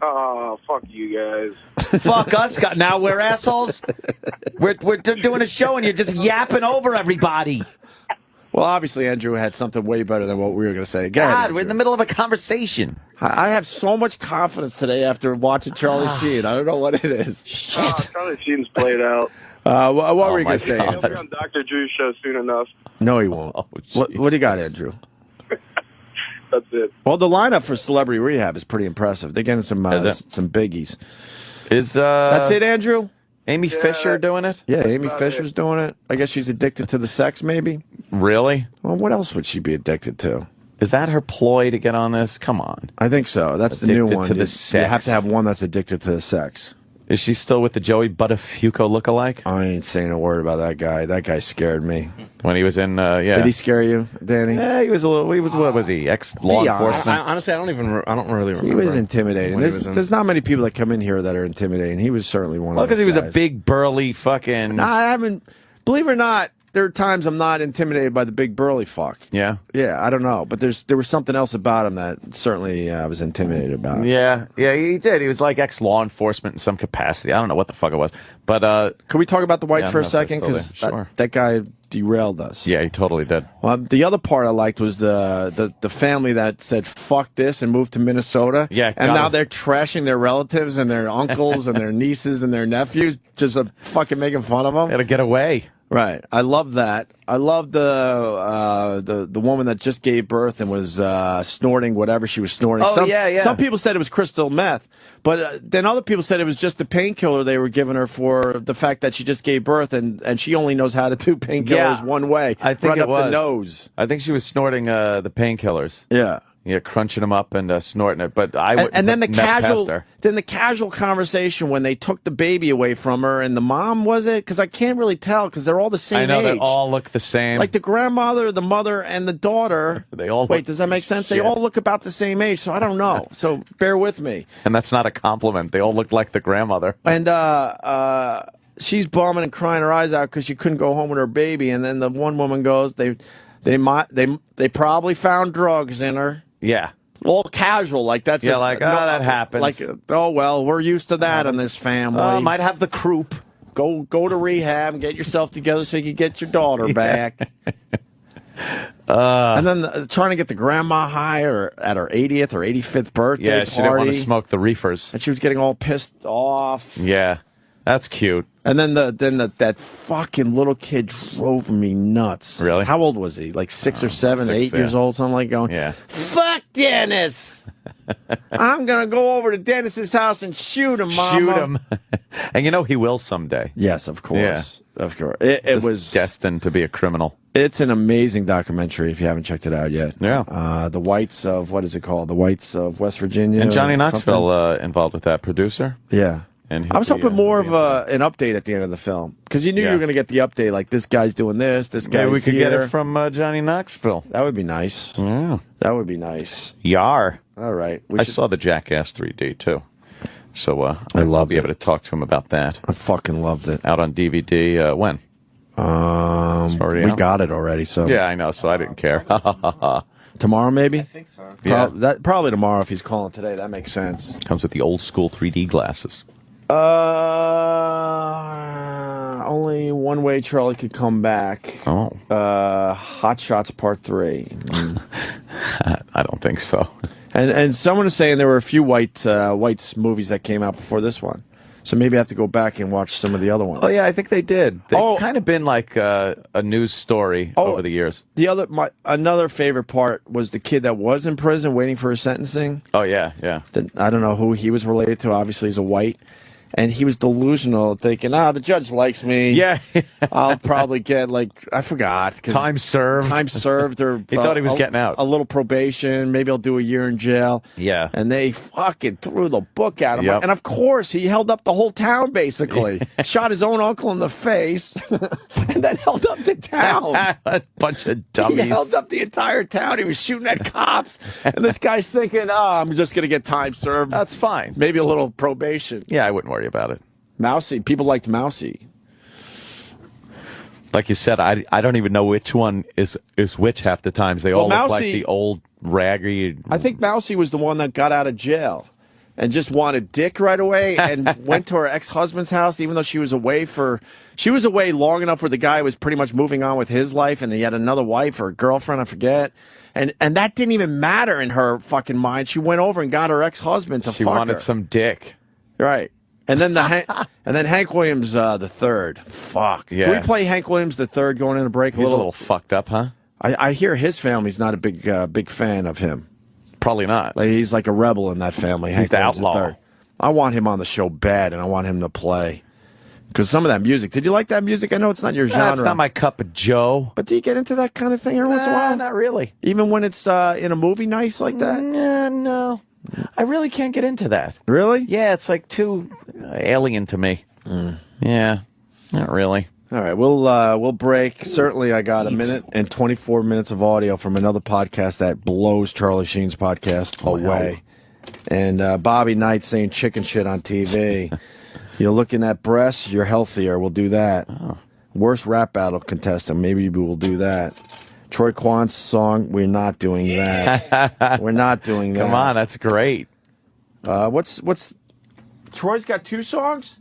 J: Oh, fuck you guys.
C: Fuck us. Now we're assholes. We're doing a show and you're just yapping over everybody.
B: Well, obviously, Andrew had something way better than what we were going to say.
C: God, we're in the middle of a conversation.
B: I have so much confidence today after watching Charlie Sheen. I don't know what it is.
J: Charlie Sheen's played out.
B: What were you going to say?
J: He'll be on Dr. Drew's show soon enough.
B: No, he won't. What do you got, Andrew?
J: That's it.
B: Well, the lineup for Celebrity Rehab is pretty impressive. They're getting some biggies.
C: Is
B: that's it, Andrew?
C: Amy Fisher doing it?
B: Yeah, Amy Fisher's doing it. I guess she's addicted to the sex, maybe.
C: Really?
B: Well, what else would she be addicted to?
C: Is that her ploy to get on this? Come on.
B: I think so. That's the new one.
C: To the
B: You
C: sex.
B: have to have one that's addicted to the sex.
C: Is she still with the Joey Buttafuoco lookalike?
B: I ain't saying a word about that guy. That guy scared me.
C: When he was in,
B: Did he scare you, Danny?
C: Yeah, he was a little. What was he? Ex-law enforcement.
A: Honestly, I don't really remember.
B: He was intimidating. There's not many people that come in here that are intimidating. He was certainly one of those.
C: Because he was
B: guys.
C: a big burly fucking.
B: No, I haven't. Believe it or not, there are times I'm not intimidated by the big burly fuck.
C: Yeah.
B: Yeah, I don't know, but there was something else about him that certainly I was intimidated about.
C: Yeah, he did. He was like ex-law enforcement in some capacity. I don't know what the fuck it was, but
B: can we talk about the whites for a second? Because
C: sure.
B: that guy derailed us.
C: Yeah, he totally did.
B: Well, the other part I liked was the family that said fuck this and moved to Minnesota.
C: Yeah,
B: and now they're trashing their relatives and their uncles and their nieces and their nephews, just fucking making fun of them.
C: Got to get away.
B: Right. I love that. I love the woman that just gave birth and was snorting whatever she was snorting.
C: Oh, yeah.
B: Some people said it was crystal meth, but then other people said it was just the painkiller they were giving her for the fact that she just gave birth and she only knows how to do painkillers one way.
C: I think
B: right
C: it
B: up
C: was
B: the nose.
C: I think she was snorting the painkillers.
B: Yeah.
C: Yeah, crunching them up and snorting it. But
B: and then the casual conversation when they took the baby away from her and the mom, was it? Because I can't really tell because they're all the same age.
C: I know they all look the same.
B: Like the grandmother, the mother, and the daughter.
C: They all
B: wait. Does that make sense?
C: Shit.
B: They all look about the same age, so I don't know. So bear with me.
C: And that's not a compliment. They all look like the grandmother.
B: And she's bumming and crying her eyes out because she couldn't go home with her baby. And then the one woman goes, they probably found drugs in her.
C: Yeah.
B: All casual, like that's
C: that happens.
B: Like, oh well, we're used to that in this family.
C: Might have the croup.
B: Go to rehab and get yourself together so you can get your daughter back. And then trying to get the grandma high at her 80th or 85th birthday party.
C: Yeah, she didn't want to smoke the reefers,
B: and she was getting all pissed off.
C: Yeah, that's cute.
B: And then that fucking little kid drove me nuts.
C: Really?
B: How old was he? Like 6 or 7, 8 years old, something like going.
C: Yeah.
B: Fuck Dennis. I'm gonna go over to Dennis's house and shoot him, Mama.
C: Shoot him. And you know he will someday.
B: Yes, of course.
C: Yeah.
B: Of course. It was
C: destined to be a criminal.
B: It's an amazing documentary if you haven't checked it out yet.
C: Yeah.
B: The Whites of, what is it called? The Whites of West Virginia.
C: And Johnny Knoxville involved with that, producer.
B: Yeah.
C: And
B: I was hoping more of an update at the end of the film because you knew you were going to get the update, like this guy's doing this guy's
C: we could
B: here.
C: get it from Johnny Knoxville.
B: That would be nice.
C: Yeah.
B: That would be nice.
C: Yar.
B: All right.
C: I saw the Jackass 3D too. So
B: I'll
C: be able to talk to him about that.
B: I fucking loved it.
C: Out on DVD when?
B: We got it already. So
C: yeah, I know. So I didn't care.
B: Tomorrow, maybe? I
A: think so.
C: Yeah.
B: Probably tomorrow if he's calling today. That makes sense.
C: Comes with the old school 3D glasses.
B: Only one way Charlie could come back.
C: Oh.
B: Hot Shots Part 3.
C: I don't think so.
B: And someone is saying there were a few whites movies that came out before this one. So maybe I have to go back and watch some of the other ones.
C: Oh, yeah, I think they did. They've kind of been like a news story over the years.
B: Another favorite part was the kid that was in prison waiting for his sentencing.
C: Oh, yeah.
B: I don't know who he was related to. Obviously, he's a white. And he was delusional, thinking, the judge likes me.
C: Yeah.
B: I'll probably get, I forgot.
C: Time served.
B: Or
C: he thought he was getting out.
B: A little probation. Maybe I'll do a year in jail.
C: Yeah.
B: And they fucking threw the book at him.
C: Yep.
B: And, of course, he held up the whole town, basically. Shot his own uncle in the face. And then held up the town.
C: A bunch of dummies.
B: He held up the entire town. He was shooting at cops. And this guy's thinking, I'm just going to get time served.
C: That's fine.
B: Maybe a little probation.
C: Yeah, I wouldn't worry about it.
B: Mousy. People liked Mousy.
C: Like you said, I don't even know which one is which half the times. They all look like the old raggy.
B: I think Mousy was the one that got out of jail and just wanted dick right away and went to her ex-husband's house even though she was away long enough where the guy was pretty much moving on with his life and he had another wife or a girlfriend, I forget. And that didn't even matter in her fucking mind. She went over and got her ex-husband to fuck her.
C: She wanted some dick.
B: Right. And then Hank Williams the third. Fuck.
C: Yeah.
B: Can we play Hank Williams the third going in a break?
C: He's a little fucked up, huh?
B: I hear his family's not a big fan of him.
C: Probably not.
B: He's like a rebel in that family.
C: He's the outlaw.
B: I want him on the show bad, and I want him to play. Because some of that music, did you like that music? I know it's not your genre.
C: It's not my cup of joe.
B: But do you get into that kind of thing every once in a while?
C: Not really.
B: Even when it's in a movie nice like that?
C: No. I really can't get into that.
B: Really?
C: Yeah, it's like too alien to me. Yeah, not really.
B: All right, we'll break. Certainly, I got a minute and 24 minutes of audio from another podcast that blows Charlie Sheen's podcast away. And Bobby Knight saying chicken shit on TV. You're looking at breasts, you're healthier. We'll do that. Worst rap battle contestant. Maybe we will do that. Troy Kwan's song, we're not doing that. We're not doing that.
C: Come on, that's great.
B: What's Troy's got 2 songs?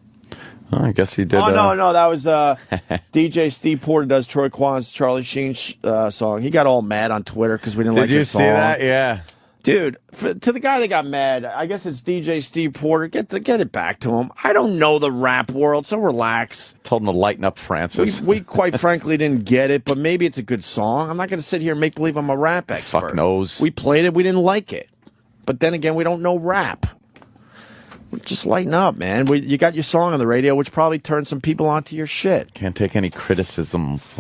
C: Oh, I guess he did.
B: Oh, no, that was DJ Steve Porter does Troy Kwan's Charlie Sheen song. He got all mad on Twitter because we didn't like his song.
C: Did you see that? Yeah.
B: Dude, to the guy that got mad, I guess it's DJ Steve Porter. Get it back to him. I don't know the rap world, so relax.
C: Told him to lighten up, Francis.
B: We quite frankly didn't get it, but maybe it's a good song. I'm not going to sit here and make believe I'm a rap expert.
C: Fuck knows.
B: We played it. We didn't like it. But then again, we don't know rap. Just lighten up, man. You got your song on the radio, which probably turned some people onto your shit.
C: Can't take any criticisms.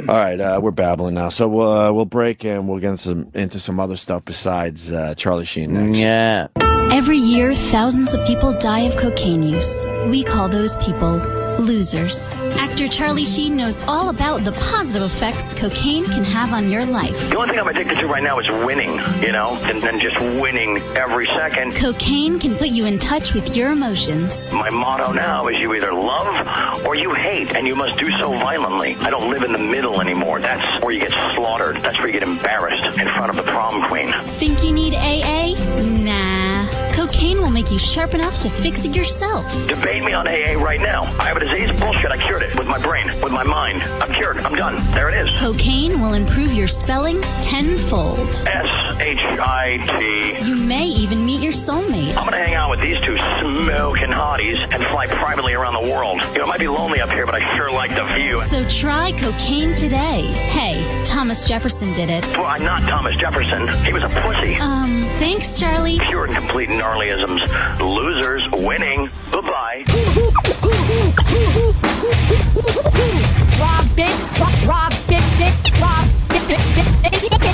B: All right, we're babbling now, so we'll break and we'll get into some other stuff besides Charlie Sheen next.
C: Yeah.
K: Every year, thousands of people die of cocaine use. We call those people losers. Actor Charlie Sheen knows all about the positive effects cocaine can have on your life.
L: The only thing I'm addicted to right now is winning, and then just winning every second.
K: Cocaine can put you in touch with your emotions.
L: My motto now is you either love or you hate, and you must do so violently. I don't live in the middle anymore. That's where you get slaughtered. That's where you get embarrassed in front of the prom queen.
K: Think you need AA? Nah. Cocaine will make you sharp enough to fix it yourself.
L: Debate me on AA right now. I have a disease. Bullshit. I cured it with my brain, with my mind. I'm cured. I'm done. There it is.
K: Cocaine will improve your spelling tenfold.
L: S-H-I-T.
K: You may even meet your soulmate.
L: I'm going to hang out with these 2 smoking hotties and fly privately around the world. It might be lonely up here, but I sure like the view.
K: So try cocaine today. Hey, Thomas Jefferson did it.
L: Well, I'm not Thomas Jefferson. He was a pussy.
K: Thanks, Charlie.
L: Pure and complete gnarlyisms. Losers winning. Bye-bye.
G: Rob it, rob it, rob it.